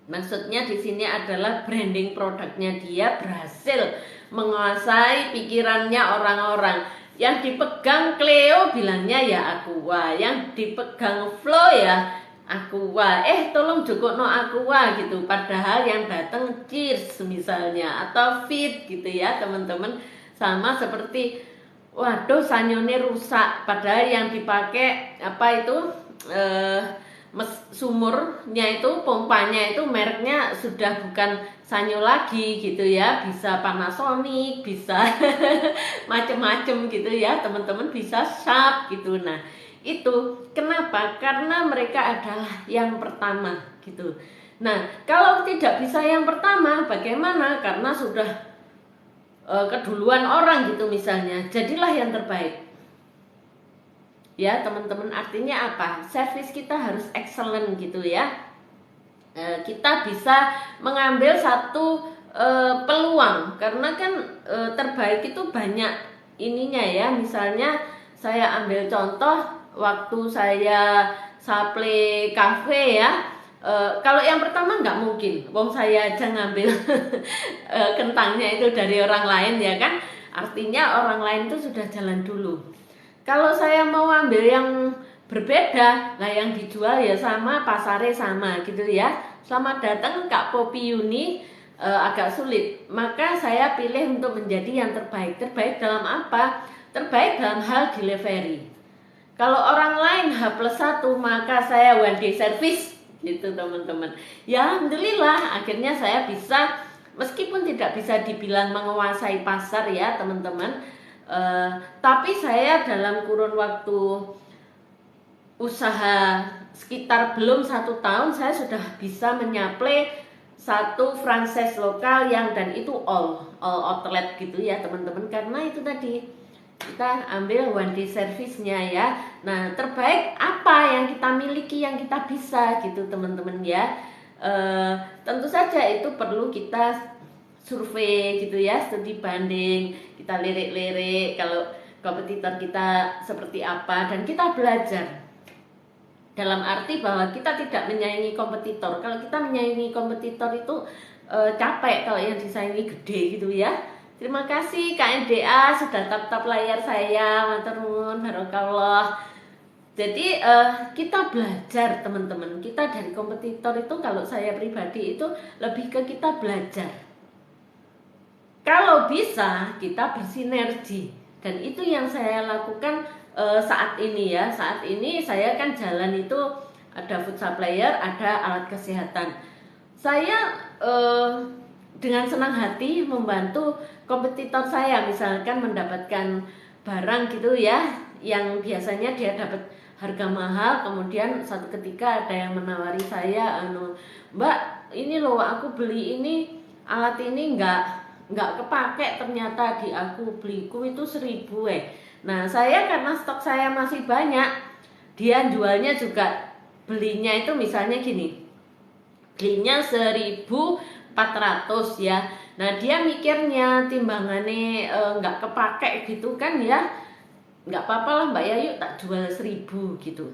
Maksudnya di sini adalah branding produknya dia berhasil menguasai pikirannya orang-orang. Yang dipegang Cleo bilangnya ya Aqua, yang dipegang Flo ya Aqua. Tolong jukukno Aqua gitu. Padahal yang datang Cheers misalnya atau Fit gitu ya teman-teman. Sama seperti waduh sanyone rusak. Padahal yang dipakai apa itu sumurnya itu pompanya itu mereknya sudah bukan Sanyo lagi gitu ya, bisa Panasonic, bisa macem-macem gitu ya teman-teman, bisa Sharp gitu. Nah itu kenapa? Karena mereka adalah yang pertama gitu. Nah kalau tidak bisa yang pertama bagaimana? Karena sudah keduluan orang gitu misalnya, jadilah yang terbaik. Ya teman-teman, artinya apa? Servis kita harus excellent gitu ya. Kita bisa mengambil satu peluang, karena kan terbaik itu banyak ininya ya. Misalnya saya ambil contoh waktu saya supply cafe ya. Kalau yang pertama nggak mungkin, wong saya aja ngambil kentangnya itu dari orang lain ya kan. Artinya orang lain itu sudah jalan dulu. Kalau saya mau ambil yang berbeda, lah yang dijual ya sama, pasarnya sama gitu ya. Selamat datang Kak Popi Yuni, agak sulit. Maka saya pilih untuk menjadi yang terbaik. Terbaik dalam apa? Terbaik dalam hal delivery. Kalau orang lain H+1, maka saya one day service gitu teman-teman. Ya alhamdulillah akhirnya saya bisa, meskipun tidak bisa dibilang menguasai pasar ya teman-teman. Tapi saya dalam kurun waktu usaha sekitar belum 1 tahun saya sudah bisa menyaplai satu franchise lokal yang dan itu all outlet gitu ya teman-teman. Karena itu tadi kita ambil one day service-nya ya. Nah terbaik apa yang kita miliki, yang kita bisa gitu teman-teman ya. Tentu saja itu perlu kita survei gitu ya, studi banding, kita lirik-lirik kalau kompetitor kita seperti apa, dan kita belajar. Dalam arti bahwa kita tidak menyaingi kompetitor. Kalau kita menyaingi kompetitor itu capek, kalau yang disaingi gede gitu ya. Terima kasih KNDA sudah tap-tap layar saya, matur nuwun, barokallah. Jadi kita belajar teman-teman. Kita dari kompetitor itu, kalau saya pribadi itu lebih ke kita belajar. Kalau bisa kita bersinergi, dan itu yang saya lakukan saat ini ya. Saat ini saya kan jalan itu ada food supplier, ada alat kesehatan. Saya dengan senang hati membantu kompetitor saya, misalkan mendapatkan barang gitu ya, yang biasanya dia dapat harga mahal, kemudian satu ketika ada yang menawari saya, Mbak ini loh aku beli ini, alat ini nggak kepake ternyata di aku, beliku itu 1.000 Nah saya karena stok saya masih banyak, dia jualnya juga belinya itu misalnya gini, belinya 1.400 ya. Nah dia mikirnya timbangannya nggak kepake gitu kan ya, nggak apa-apa lah Mbak Yayu tak jual 1.000 gitu.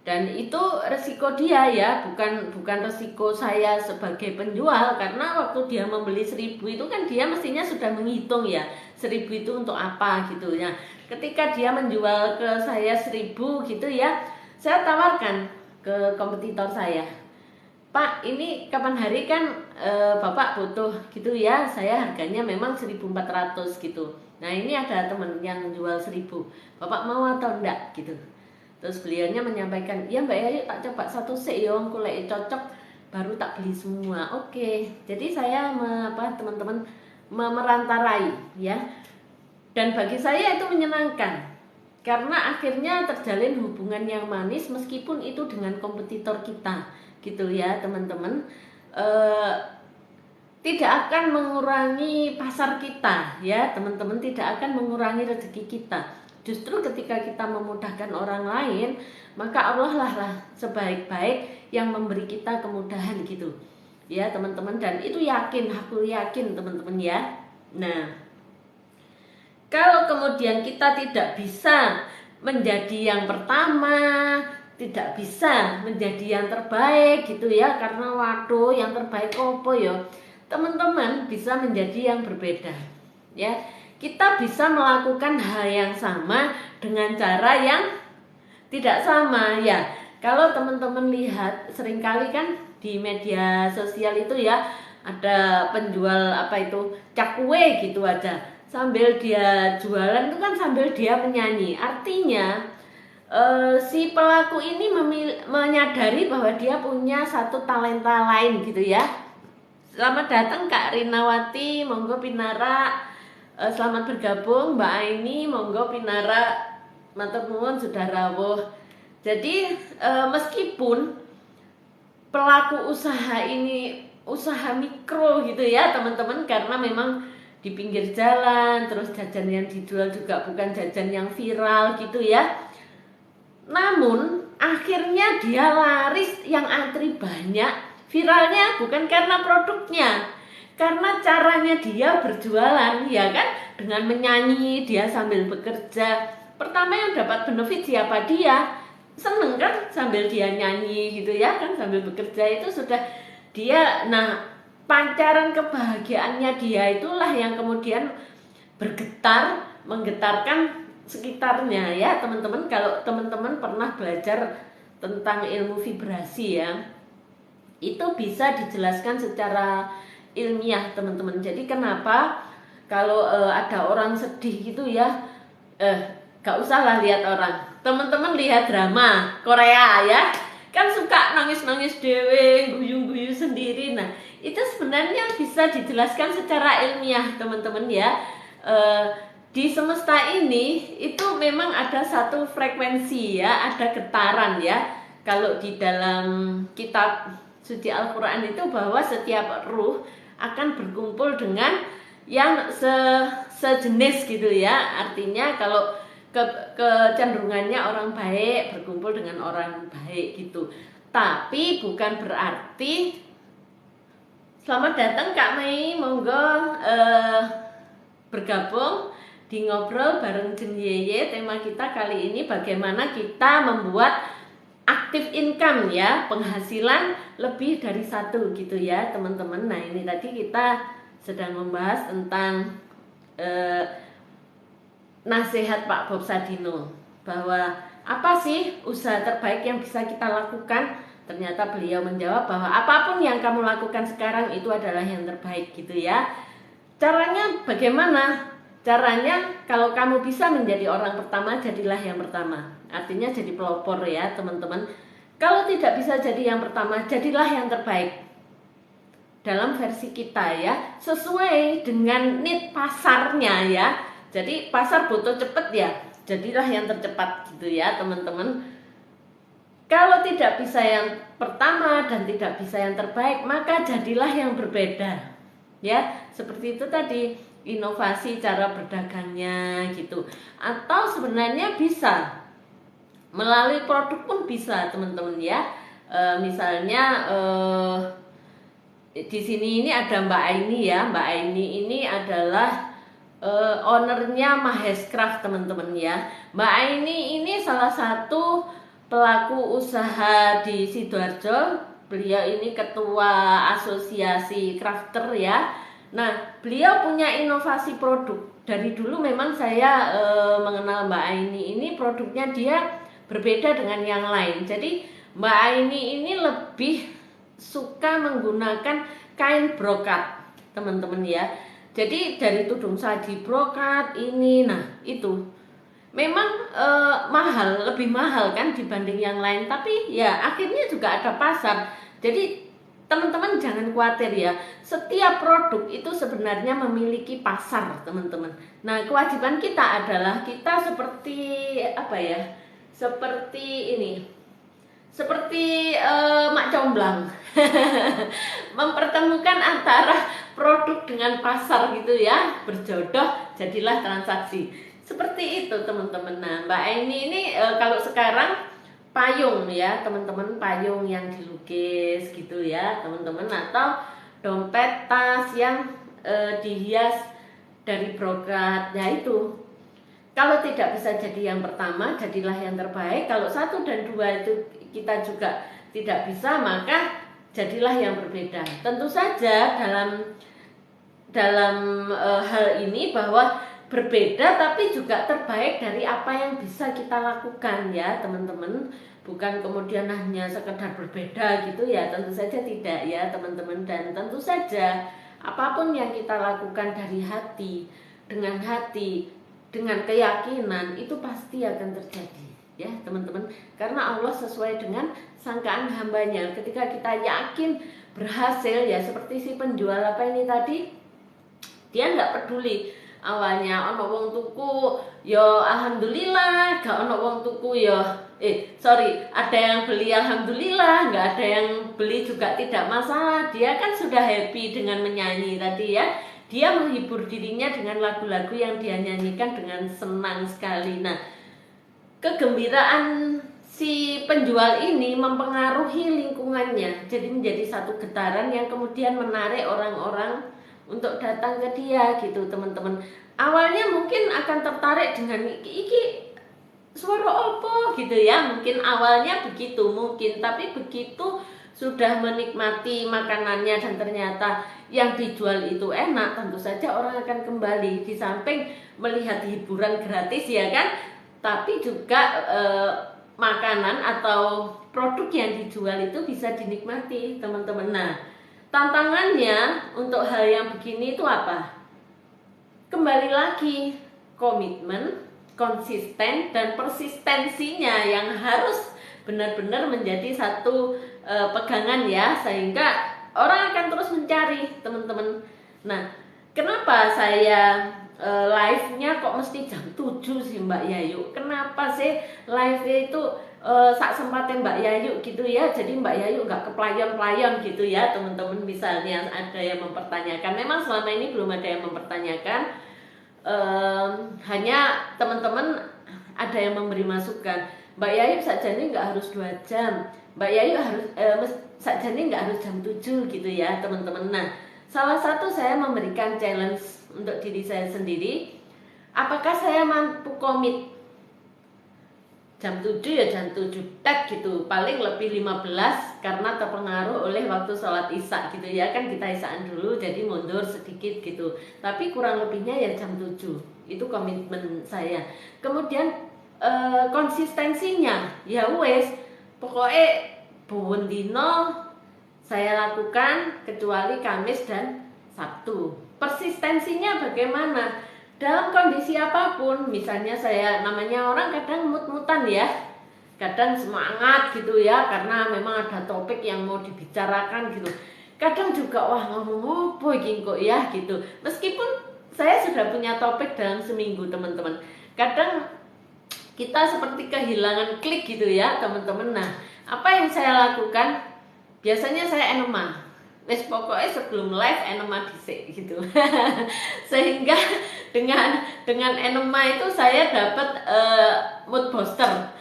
Dan itu resiko dia ya, bukan resiko saya sebagai penjual. Karena waktu dia membeli 1.000 itu kan dia mestinya sudah menghitung ya, 1.000 itu untuk apa gitu ya. Ketika dia menjual ke saya 1.000 gitu ya, saya tawarkan ke kompetitor saya, Pak ini kapan hari kan Bapak butuh gitu ya, saya harganya memang 1.400 gitu. Nah ini ada teman yang jual 1.000, Bapak mau atau enggak gitu. Terus beliaunya menyampaikan, ya Mbak Yayu tak coba satu sek yo, kulek cocok baru tak beli semua. Oke. Jadi saya teman-teman memerantarai ya. Dan bagi saya itu menyenangkan. Karena akhirnya terjalin hubungan yang manis meskipun itu dengan kompetitor kita. Gitu ya, teman-teman. Tidak akan mengurangi pasar kita ya, teman-teman, tidak akan mengurangi rezeki kita. Justru ketika kita memudahkan orang lain, maka Allah lah sebaik-baik yang memberi kita kemudahan gitu. Ya teman-teman, dan itu yakin, aku yakin teman-teman ya. Nah, kalau kemudian kita tidak bisa menjadi yang pertama, tidak bisa menjadi yang terbaik gitu ya, karena waduh yang terbaik opo ya. Teman-teman bisa menjadi yang berbeda ya. Kita bisa melakukan hal yang sama dengan cara yang tidak sama ya. Kalau teman-teman lihat seringkali kan di media sosial itu ya, ada penjual apa itu cakwe gitu aja, sambil dia jualan itu kan sambil dia menyanyi. Artinya si pelaku ini menyadari bahwa dia punya satu talenta lain gitu ya. Selamat datang Kak Rinawati, monggo Pinara. Selamat bergabung Mbak Aini, monggo Pinara. Matur nuwun sudah rawuh. Jadi meskipun pelaku usaha ini usaha mikro gitu ya teman-teman, karena memang di pinggir jalan, terus jajan yang dijual juga bukan jajan yang viral gitu ya. Namun akhirnya dia laris, yang antri banyak. Viralnya bukan karena produknya, karena caranya dia berjualan ya kan, dengan menyanyi dia sambil bekerja. Pertama yang dapat benefit siapa? Dia seneng kan sambil dia nyanyi gitu ya kan, sambil bekerja itu sudah dia. Nah, pancaran kebahagiaannya dia itulah yang kemudian bergetar, menggetarkan sekitarnya ya teman-teman. Kalau teman-teman pernah belajar tentang ilmu vibrasi ya, itu bisa dijelaskan secara ilmiah teman-teman. Jadi kenapa kalau ada orang sedih gitu ya, gak usah lah lihat orang, teman-teman lihat drama Korea ya, kan suka nangis-nangis dewe, guyu-guyu sendiri. Nah itu sebenarnya bisa dijelaskan secara ilmiah teman-teman ya. Di semesta ini itu memang ada satu frekuensi ya, ada getaran ya. Kalau di dalam kitab suci Al-Quran itu bahwa setiap ruh akan berkumpul dengan yang sejenis gitu ya. Artinya kalau kecenderungannya orang baik berkumpul dengan orang baik gitu. Tapi bukan berarti, selamat datang Kak Mei, monggo bergabung di ngobrol bareng Jeng Yeye. Tema kita kali ini bagaimana kita membuat aktif income ya, penghasilan lebih dari satu gitu ya teman-teman. Nah ini tadi kita sedang membahas tentang nasihat Pak Bob Sadino, bahwa apa sih usaha terbaik yang bisa kita lakukan. Ternyata beliau menjawab bahwa apapun yang kamu lakukan sekarang itu adalah yang terbaik gitu ya. Caranya bagaimana? Caranya kalau kamu bisa menjadi orang pertama, jadilah yang pertama. Artinya jadi pelopor ya teman-teman. Kalau tidak bisa jadi yang pertama, jadilah yang terbaik dalam versi kita ya, sesuai dengan need pasarnya ya. Jadi pasar butuh cepet ya, jadilah yang tercepat gitu ya teman-teman. Kalau tidak bisa yang pertama dan tidak bisa yang terbaik, maka jadilah yang berbeda ya. Seperti itu tadi, inovasi cara berdagangnya gitu. Atau sebenarnya bisa melalui produk pun bisa teman-teman ya. Misalnya di sini ini ada Mbak Aini ya. Mbak Aini ini adalah ownernya Mahescraft teman-teman ya. Mbak Aini ini salah satu pelaku usaha di Sidoarjo. Beliau ini ketua asosiasi crafter ya. Nah beliau punya inovasi produk. Dari dulu memang saya mengenal Mbak Aini ini, produknya dia berbeda dengan yang lain. Jadi Mbak Aini ini lebih suka menggunakan kain brokat teman-teman ya. Jadi dari tudung saji brokat ini, nah itu memang mahal, lebih mahal kan dibanding yang lain. Tapi ya akhirnya juga ada pasar. Jadi teman-teman jangan khawatir ya. Setiap produk itu sebenarnya memiliki pasar teman-teman. Nah kewajiban kita adalah kita seperti apa ya? Seperti ini. Seperti Mak Comblang. Mempertemukan antara produk dengan pasar gitu ya, berjodoh jadilah transaksi. Seperti itu teman-teman. Nah Mbak Aini ini kalau sekarang payung ya teman-teman, payung yang dilukis gitu ya teman-teman, atau dompet, tas yang dihias dari brokat. Ya itu Kalau tidak bisa jadi yang pertama, jadilah yang terbaik. Kalau 1 dan 2 itu kita juga tidak bisa, maka jadilah yang berbeda. Tentu saja dalam hal ini bahwa berbeda tapi juga terbaik dari apa yang bisa kita lakukan ya teman-teman. Bukan kemudian hanya sekedar berbeda gitu ya, tentu saja tidak ya teman-teman. Dan tentu saja apapun yang kita lakukan dari hati, dengan keyakinan, itu pasti akan terjadi ya teman-teman. Karena Allah sesuai dengan sangkaan hambanya. Ketika kita yakin berhasil ya, seperti si penjual apa ini tadi, dia nggak peduli awalnya ono wong tuku yo alhamdulillah, gak ono wong tuku yo ada yang beli alhamdulillah, nggak ada yang beli juga tidak masalah. Dia kan sudah happy dengan menyanyi tadi ya. Dia menghibur dirinya dengan lagu-lagu yang dia nyanyikan dengan senang sekali. Nah, kegembiraan si penjual ini mempengaruhi lingkungannya, jadi menjadi satu getaran yang kemudian menarik orang-orang untuk datang ke dia gitu teman-teman. Awalnya mungkin akan tertarik dengan iki suara opo gitu ya, mungkin awalnya begitu mungkin, tapi begitu sudah menikmati makanannya dan ternyata yang dijual itu enak, tentu saja orang akan kembali. Di samping melihat hiburan gratis ya kan, tapi juga makanan atau produk yang dijual itu bisa dinikmati teman-teman. Nah, tantangannya untuk hal yang begini itu apa? Kembali lagi komitmen, konsisten, dan persistensinya yang harus benar-benar menjadi satu pegangan ya, sehingga orang akan terus mencari teman-teman. Nah, kenapa saya live-nya kok mesti jam 7 sih Mbak Yayu? Kenapa sih live-nya itu sak sempatnya Mbak Yayu gitu ya? Jadi Mbak Yayu nggak keplayon-playon gitu ya teman-teman. Misalnya ada yang mempertanyakan, memang selama ini belum ada yang mempertanyakan, hanya teman-teman ada yang memberi masukan. Mbak Yayu sakjane nggak harus 2 jam, Mbak Yayu harus sakjane nggak harus jam 7 gitu ya teman-teman. Nah, salah satu saya memberikan challenge untuk diri saya sendiri, apakah saya mampu komit jam 7 ya jam 7 tag gitu, paling lebih 15 karena terpengaruh oleh waktu sholat isya gitu ya kan, kita isyaan dulu jadi mundur sedikit gitu, tapi kurang lebihnya ya jam 7, itu komitmen saya. Kemudian konsistensinya ya wes pokoknya buwun dino saya lakukan kecuali Kamis dan Sabtu. Persistensinya bagaimana? Dalam kondisi apapun, misalnya saya, namanya orang kadang mut-mutan ya, kadang semangat gitu ya karena memang ada topik yang mau dibicarakan gitu, kadang juga wah ngomong apa iki kok ya gitu. Meskipun saya sudah punya topik dalam seminggu teman-teman, kadang kita seperti kehilangan klik gitu ya teman-teman. Nah, apa yang saya lakukan? Biasanya saya enema, wes pokoknya sebelum live enema dhisik gitu. Sehingga dengan enema itu saya dapat mood booster,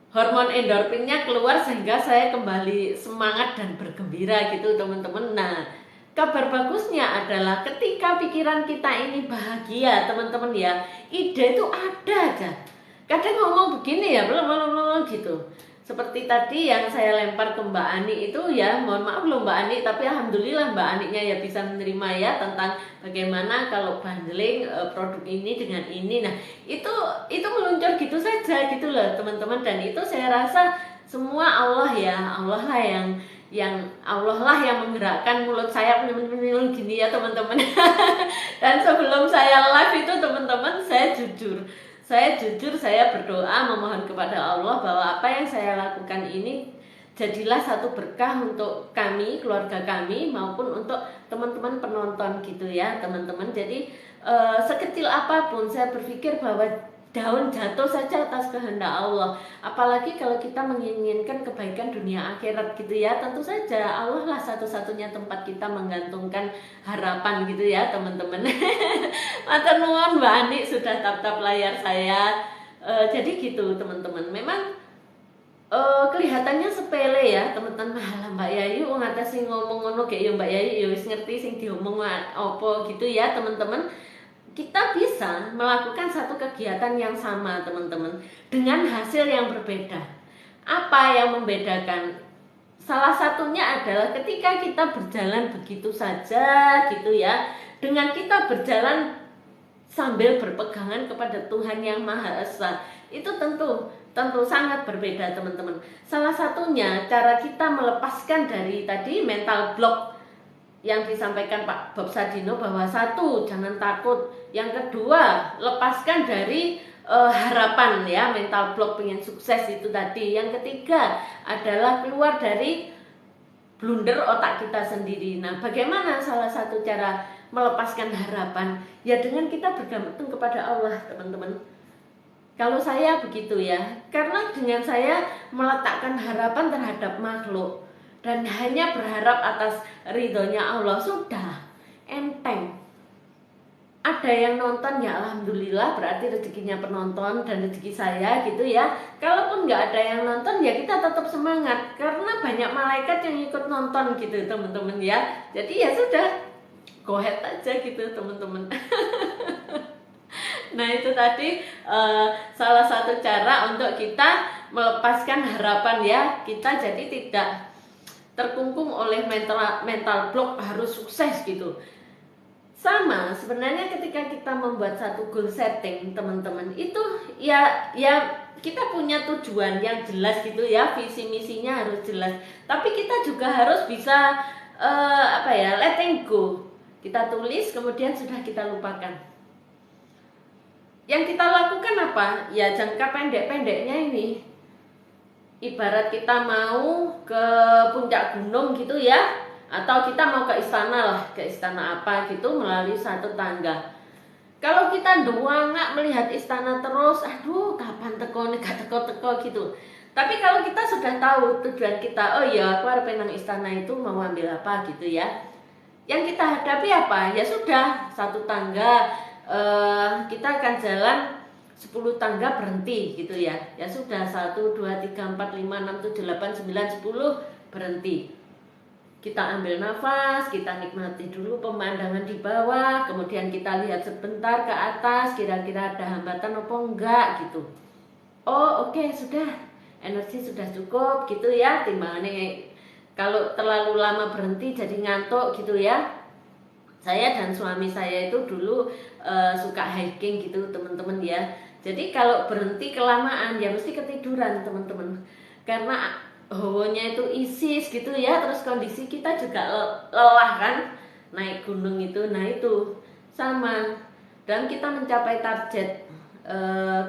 hormon endorfinnya keluar sehingga saya kembali semangat dan bergembira gitu teman-teman. Nah, kabar bagusnya adalah ketika pikiran kita ini bahagia teman-teman ya, ide itu ada aja. Kadang ngomong begini ya belum gitu, seperti tadi yang saya lempar ke Mbak Ani itu ya, mohon maaf loh Mbak Ani, tapi alhamdulillah Mbak Aninya ya bisa menerima ya tentang bagaimana kalau bundling produk ini dengan ini. Nah, itu meluncur gitu saja gitu loh teman-teman, dan itu saya rasa semua Allah ya, Allah lah yang menggerakkan mulut saya gini ya teman-teman. Dan sebelum saya live itu teman-teman, saya berdoa memohon kepada Allah bahwa apa yang saya lakukan ini jadilah satu berkah untuk kami, keluarga kami, maupun untuk teman-teman penonton gitu ya teman-teman. Jadi sekecil apapun saya berpikir bahwa daun jatuh saja atas kehendak Allah. Apalagi kalau kita menginginkan kebaikan dunia akhirat gitu ya, tentu saja Allah lah satu-satunya tempat kita menggantungkan harapan gitu ya teman-teman. Matur nuwun Mbak Ani sudah tap-tap layar saya. Jadi gitu teman-teman. Memang kelihatannya sepele ya teman-teman. Malah Mbak Yayu ngatas sing ngomong ngono kayak ya Mbak Yayu ya wis ngerti sing diomong apa gitu ya teman-teman. kita bisa melakukan satu kegiatan yang sama teman-teman dengan hasil yang berbeda. Apa yang membedakan? Salah satunya adalah ketika kita berjalan begitu saja gitu ya, dengan kita berjalan sambil berpegangan kepada Tuhan yang Maha Esa, itu tentu sangat berbeda teman-teman. Salah satunya cara kita melepaskan dari tadi mental block yang disampaikan Pak Bob Sadino, bahwa satu, jangan takut. Yang kedua, lepaskan dari harapan ya, mental block pengen sukses itu tadi. Yang ketiga adalah keluar dari blunder otak kita sendiri. Nah, bagaimana salah satu cara melepaskan harapan? Ya dengan kita bergantung kepada Allah teman-teman. Kalau saya begitu ya, karena dengan saya meletakkan harapan terhadap makhluk dan hanya berharap atas ridhonya Allah, sudah enteng. Ada yang nonton ya alhamdulillah, berarti rezekinya penonton dan rezeki saya gitu ya. Kalaupun nggak ada yang nonton ya kita tetap semangat, karena banyak malaikat yang ikut nonton gitu teman-teman ya. Jadi ya sudah, go ahead aja gitu teman-teman. Nah itu tadi salah satu cara untuk kita melepaskan harapan ya. Kita jadi tidak terkungkung oleh mental block harus sukses gitu. Sama sebenarnya ketika kita membuat satu goal setting teman-teman, itu ya kita punya tujuan yang jelas gitu ya, visi misinya harus jelas. Tapi kita juga harus bisa letting go. Kita tulis kemudian sudah kita lupakan. Yang kita lakukan apa? Ya jangka pendek-pendeknya ini, ibarat kita mau ke puncak gunung gitu ya, atau kita mau ke istana lah, ke istana apa gitu melalui satu tangga. Kalau kita doang nggak melihat istana terus, aduh kapan teko gak teko gitu. Tapi kalau kita sudah tahu tujuan kita, oh ya aku harus penang istana itu mau ambil apa gitu ya, yang kita hadapi apa? Ya sudah satu tangga, kita akan jalan 10 tangga berhenti gitu ya. Ya sudah 1, 2, 3, 4, 5, 6, 7, 8, 9, 10 berhenti. Kita ambil nafas, kita nikmati dulu pemandangan di bawah, kemudian kita lihat sebentar ke atas, kira-kira ada hambatan apa enggak gitu. Oh oke, sudah, energi sudah cukup gitu ya. Timbangannya kalau terlalu lama berhenti jadi ngantuk gitu ya. Saya dan suami saya itu dulu suka hiking gitu teman-teman ya. Jadi kalau berhenti kelamaan ya mesti ketiduran teman-teman. Karena hawanya itu isis gitu ya. Terus kondisi kita juga lelah kan, naik gunung itu. Nah itu sama. Dan kita mencapai target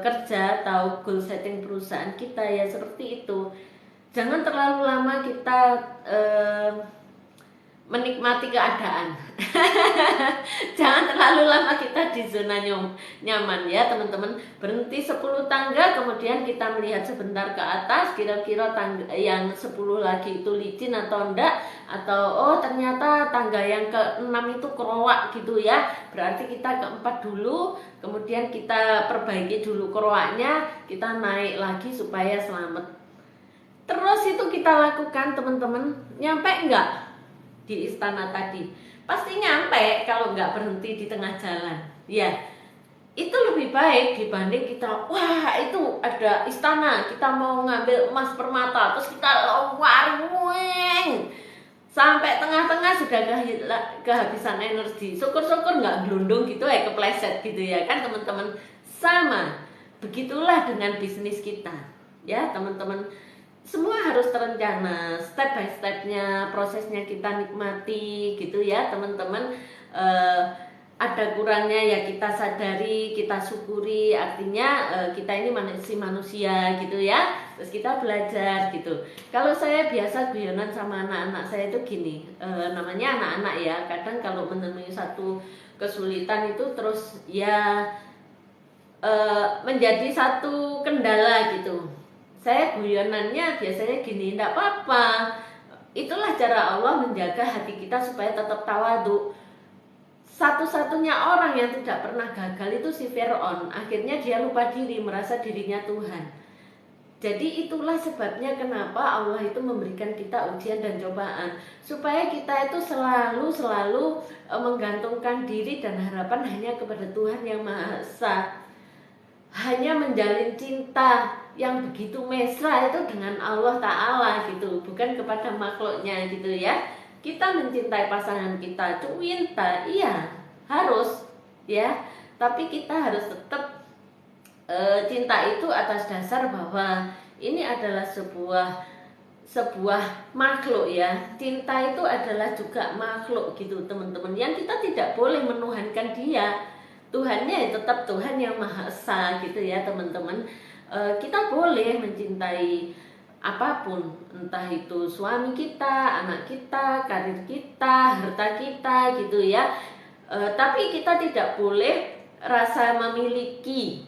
kerja atau goal setting perusahaan kita ya seperti itu. Jangan terlalu lama kita menikmati keadaan. Jangan terlalu lama kita di zona nyaman ya teman-teman. Berhenti 10 tangga, kemudian kita melihat sebentar ke atas, kira-kira tangga yang 10 lagi itu licin atau enggak, atau oh ternyata tangga yang ke-6 itu keroak gitu ya. Berarti kita ke-4 dulu, kemudian kita perbaiki dulu keroaknya, kita naik lagi supaya selamat. Terus itu kita lakukan teman-teman. Nyampe enggak di istana tadi? Pasti nyampe kalau nggak berhenti di tengah jalan ya. Itu lebih baik dibanding kita, wah itu ada istana, kita mau ngambil emas permata, terus kita lowar sampai tengah-tengah sudah kehabisan energi. Syukur-syukur nggak gelundung gitu ya, kepleset gitu ya kan teman-teman. Sama begitulah dengan bisnis kita ya teman-teman. Semua harus terencana, step by stepnya, prosesnya kita nikmati gitu ya teman-teman. Ada kurangnya ya kita sadari, kita syukuri. Artinya kita ini manusia gitu ya. Terus kita belajar gitu. Kalau saya biasa guyonan sama anak-anak saya itu gini, namanya anak-anak ya. Kadang kalau menemui satu kesulitan itu terus ya menjadi satu kendala gitu. Saya guyonannya biasanya gini, enggak apa-apa. Itulah cara Allah menjaga hati kita supaya tetap tawadhu. Satu-satunya orang yang tidak pernah gagal itu si Fir'aun. Akhirnya dia lupa diri, merasa dirinya Tuhan. Jadi itulah sebabnya kenapa Allah itu memberikan kita ujian dan cobaan, supaya kita itu selalu menggantungkan diri dan harapan hanya kepada Tuhan yang Maha Esa. Hanya menjalin cinta yang begitu mesra itu dengan Allah Ta'ala gitu, bukan kepada makhluknya gitu ya. Kita mencintai pasangan kita, cinta, iya harus ya, tapi kita harus tetap cinta itu atas dasar bahwa ini adalah sebuah makhluk ya. Cinta itu adalah juga makhluk gitu teman-teman, yang kita tidak boleh menuhankan dia. Tuhannya tetap Tuhan yang Maha Esa gitu ya teman-teman. Kita boleh mencintai apapun, entah itu suami kita, anak kita, karir kita, harta kita gitu ya. Tapi kita tidak boleh rasa memiliki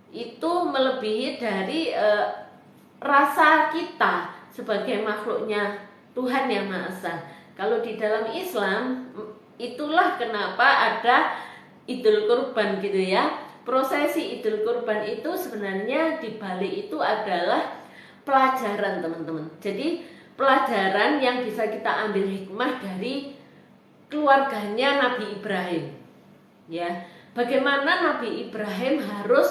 itu melebihi dari rasa kita sebagai makhluknya Tuhan yang Maha Esa. Kalau di dalam Islam, itulah kenapa ada Idul Kurban gitu ya. Prosesi Idul Kurban itu sebenarnya di balik itu adalah pelajaran teman-teman. Jadi pelajaran yang bisa kita ambil hikmah dari keluarganya Nabi Ibrahim ya. Bagaimana Nabi Ibrahim harus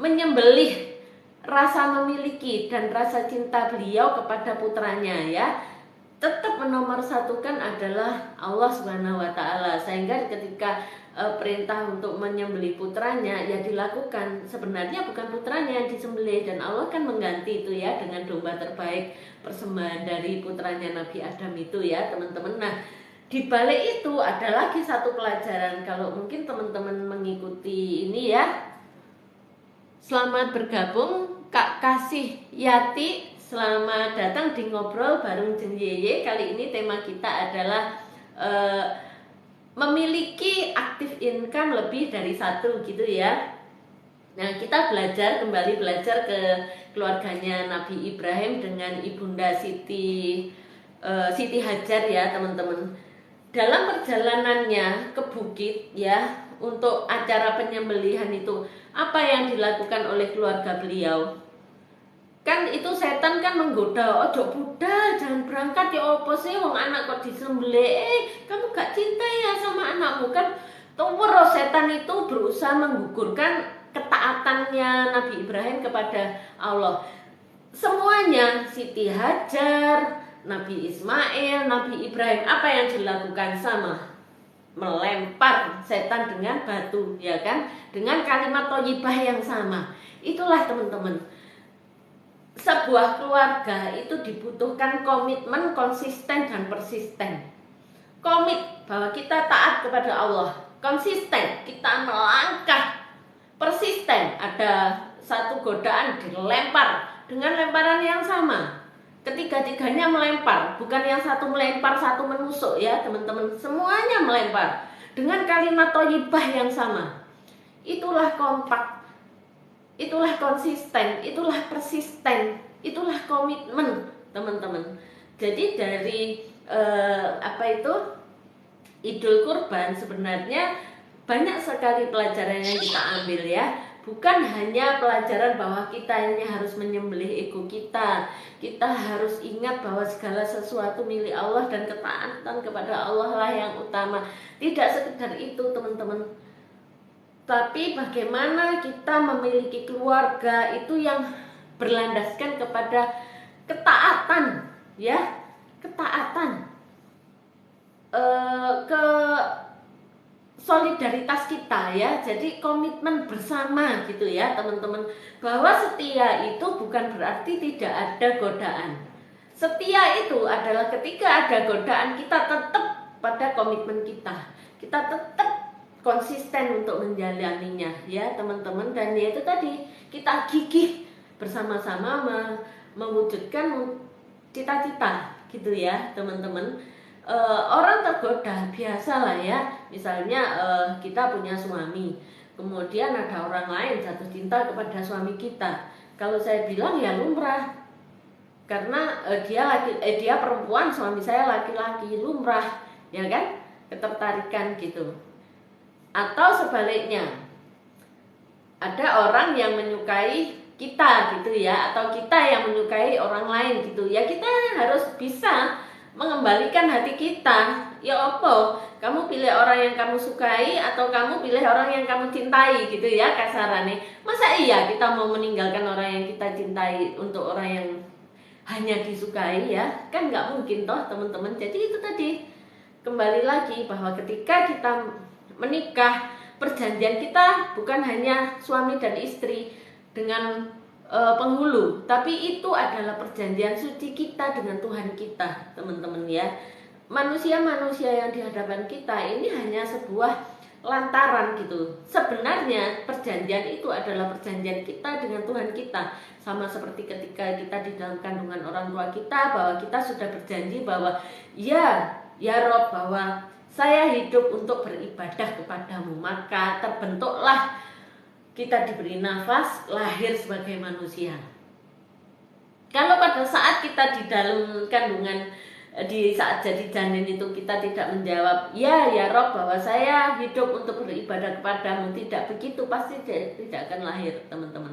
menyembelih rasa memiliki dan rasa cinta beliau kepada putranya ya. Tetap menomorsatukan adalah Allah Subhanahu wa Ta'ala, sehingga ketika perintah untuk menyembelih putranya ya dilakukan. Sebenarnya bukan putranya yang disembelih, dan Allah kan mengganti itu ya dengan domba terbaik, persembahan dari putranya Nabi Adam itu ya teman-teman. Nah, di balik itu ada lagi satu pelajaran. Kalau mungkin teman-teman mengikuti ini ya, selamat bergabung Kak Kasih Yati, selamat datang di Ngobrol Bareng Jeng Yeye. Kali ini tema kita adalah memiliki active income lebih dari satu gitu ya. Nah, kita kembali belajar ke keluarganya Nabi Ibrahim dengan Ibunda Siti Hajar ya teman-teman. Dalam perjalanannya ke bukit ya, untuk acara penyembelihan itu, apa yang dilakukan oleh keluarga beliau? Kan itu setan kan menggoda, ojo Buddha jangan berangkat ya, opo sih wong anak kok disembelih, kamu gak cinta ya sama anakmu kan. Terus setan itu berusaha menggugurkan ketaatannya Nabi Ibrahim kepada Allah. Semuanya, Siti Hajar, Nabi Ismail, Nabi Ibrahim, apa yang dilakukan? Sama, melempar setan dengan batu ya kan, dengan kalimat thayyibah yang sama. Itulah teman-teman, sebuah keluarga itu dibutuhkan komitmen, konsisten dan persisten. Komit bahwa kita taat kepada Allah, konsisten kita melangkah, persisten ada satu godaan dilempar dengan lemparan yang sama. Ketiga-tiganya melempar, bukan yang satu melempar satu menusuk ya teman-teman, semuanya melempar dengan kalimat thayyibah yang sama. Itulah kompak, itulah konsisten, itulah persisten, itulah komitmen teman-teman. Jadi dari Idul Kurban sebenarnya banyak sekali pelajaran yang kita ambil ya. Bukan hanya pelajaran bahwa kita ini harus menyembelih ego kita. Kita harus ingat bahwa segala sesuatu milik Allah dan ketaatan kepada Allah lah yang utama. Tidak sekedar itu teman-teman, tapi bagaimana kita memiliki keluarga itu yang berlandaskan kepada ketaatan ya, ketaatan, ke solidaritas kita ya. Jadi komitmen bersama gitu ya teman-teman, bahwa setia itu bukan berarti tidak ada godaan. Setia itu adalah ketika ada godaan kita tetap pada komitmen kita, kita tetap konsisten untuk menjalaninya ya teman-teman. Dan ya itu tadi, kita gigih bersama-sama mewujudkan cita-cita gitu ya teman-teman. Orang tergoda biasalah ya, misalnya kita punya suami, kemudian ada orang lain jatuh cinta kepada suami kita. Kalau saya bilang ya lumrah, karena dia perempuan, suami saya laki-laki, lumrah ya kan, ketertarikan gitu. Atau sebaliknya, ada orang yang menyukai kita gitu ya, atau kita yang menyukai orang lain gitu ya, kita harus bisa mengembalikan hati kita. Ya apa, kamu pilih orang yang kamu sukai atau kamu pilih orang yang kamu cintai gitu ya, kasarannya. Masa iya kita mau meninggalkan orang yang kita cintai untuk orang yang hanya disukai ya, kan nggak mungkin toh teman-teman. Jadi itu tadi, kembali lagi bahwa ketika kita menikah, perjanjian kita bukan hanya suami dan istri dengan penghulu, tapi itu adalah perjanjian suci kita dengan Tuhan kita, teman-teman ya. Manusia-manusia yang di hadapan kita ini hanya sebuah lantaran gitu. Sebenarnya perjanjian itu adalah perjanjian kita dengan Tuhan kita. Sama seperti ketika kita di dalam kandungan orang tua kita, bahwa kita sudah berjanji bahwa ya Rob, bahwa saya hidup untuk beribadah kepadamu. Maka terbentuklah kita diberi nafas, lahir sebagai manusia. Kalau pada saat kita di dalam kandungan, di saat jadi janin itu kita tidak menjawab ya Rob, bahwa saya hidup untuk beribadah kepadamu, tidak begitu, pasti tidak akan lahir, teman-teman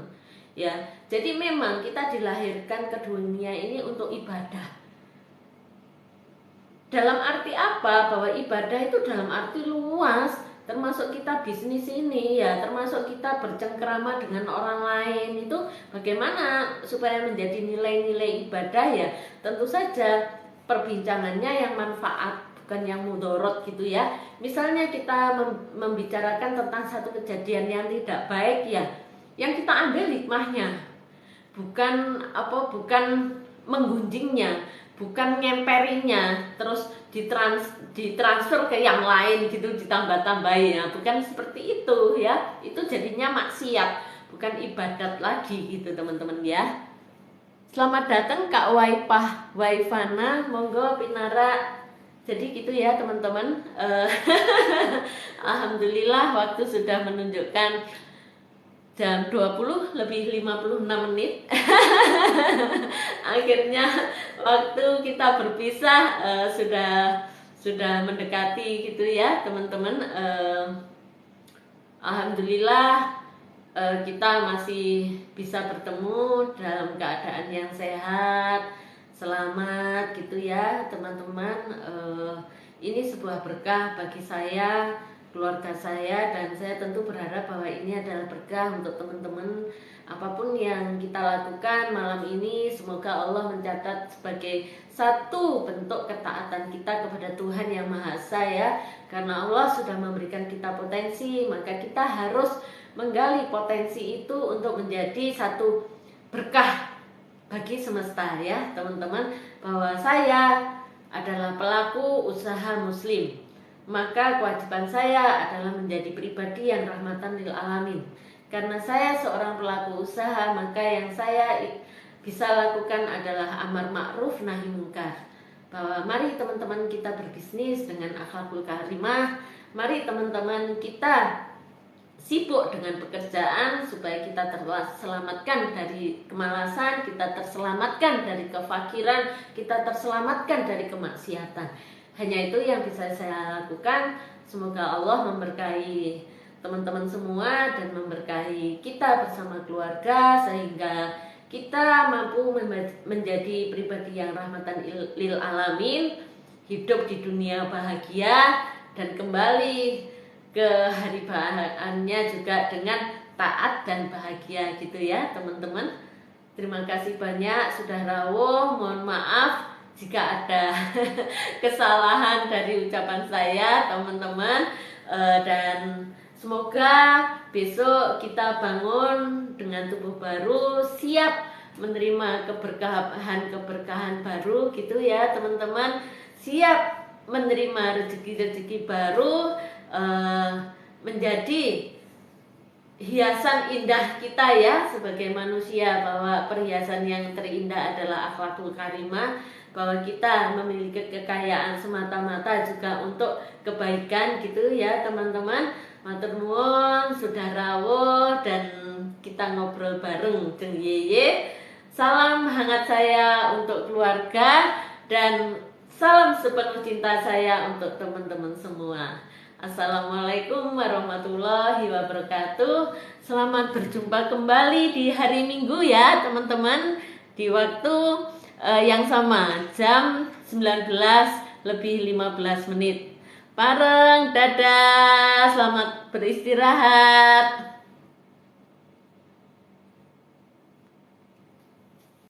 ya. Jadi memang kita dilahirkan ke dunia ini untuk ibadah. Dalam arti apa? Bahwa ibadah itu dalam arti luas, termasuk kita bisnis ini ya, termasuk kita bercengkerama dengan orang lain. Itu bagaimana supaya menjadi nilai-nilai ibadah ya? Tentu saja perbincangannya yang manfaat, bukan yang mudorot gitu ya. Misalnya kita membicarakan tentang satu kejadian yang tidak baik ya, yang kita ambil hikmahnya, bukan menggunjingnya, bukan ngemperinya terus ditransfer ke yang lain gitu, ditambah-tambahin ya, bukan seperti itu ya. Itu jadinya maksiat, bukan ibadat lagi gitu, teman-teman ya. Selamat datang Kak Waifana, monggo Pinara. Jadi gitu ya teman-teman. Alhamdulillah waktu sudah menunjukkan jam 20 lebih 56 menit. Akhirnya waktu kita berpisah sudah mendekati gitu ya teman-teman. Alhamdulillah kita masih bisa bertemu dalam keadaan yang sehat, selamat gitu ya teman-teman. Ini sebuah berkah bagi saya, keluarga saya, dan saya tentu berharap bahwa ini adalah berkah untuk teman-teman. Apapun yang kita lakukan malam ini, semoga Allah mencatat sebagai satu bentuk ketaatan kita kepada Tuhan Yang Maha Esa ya. Karena Allah sudah memberikan kita potensi, maka kita harus menggali potensi itu untuk menjadi satu berkah bagi semesta ya teman-teman. Bahwa saya adalah pelaku usaha muslim, maka kewajiban saya adalah menjadi pribadi yang rahmatan lil alamin. Karena saya seorang pelaku usaha, maka yang saya bisa lakukan adalah amar ma'ruf nahi munkar. Bahwa mari teman-teman kita berbisnis dengan akhlakul karimah. Mari teman-teman kita sibuk dengan pekerjaan supaya kita terselamatkan dari kemalasan, kita terselamatkan dari kefakiran, kita terselamatkan dari kemaksiatan. Hanya itu yang bisa saya lakukan. Semoga Allah memberkahi teman-teman semua dan memberkahi kita bersama keluarga, sehingga kita mampu menjadi pribadi yang rahmatan lil alamin, hidup di dunia bahagia dan kembali ke hari bahagiaannya juga dengan taat dan bahagia gitu ya teman-teman. Terima kasih banyak sudah rawuh. Mohon maaf jika ada kesalahan dari ucapan saya teman-teman, dan semoga besok kita bangun dengan tubuh baru, siap menerima keberkahan baru gitu ya teman-teman, siap menerima rezeki-rezeki baru, menjadi hiasan indah kita ya sebagai manusia. Bahwa perhiasan yang terindah adalah akhlakul karimah, bahwa kita memiliki kekayaan semata-mata juga untuk kebaikan gitu ya teman-teman. Matur nuwun sudah rawuh dan kita ngobrol bareng jeung Yeye. Salam hangat saya untuk keluarga dan salam sepenuh cinta saya untuk teman-teman semua. Assalamualaikum warahmatullahi wabarakatuh. Selamat berjumpa kembali di hari Minggu ya teman-teman, di waktu yang sama, jam 19:15. Pareng, dadah, selamat beristirahat.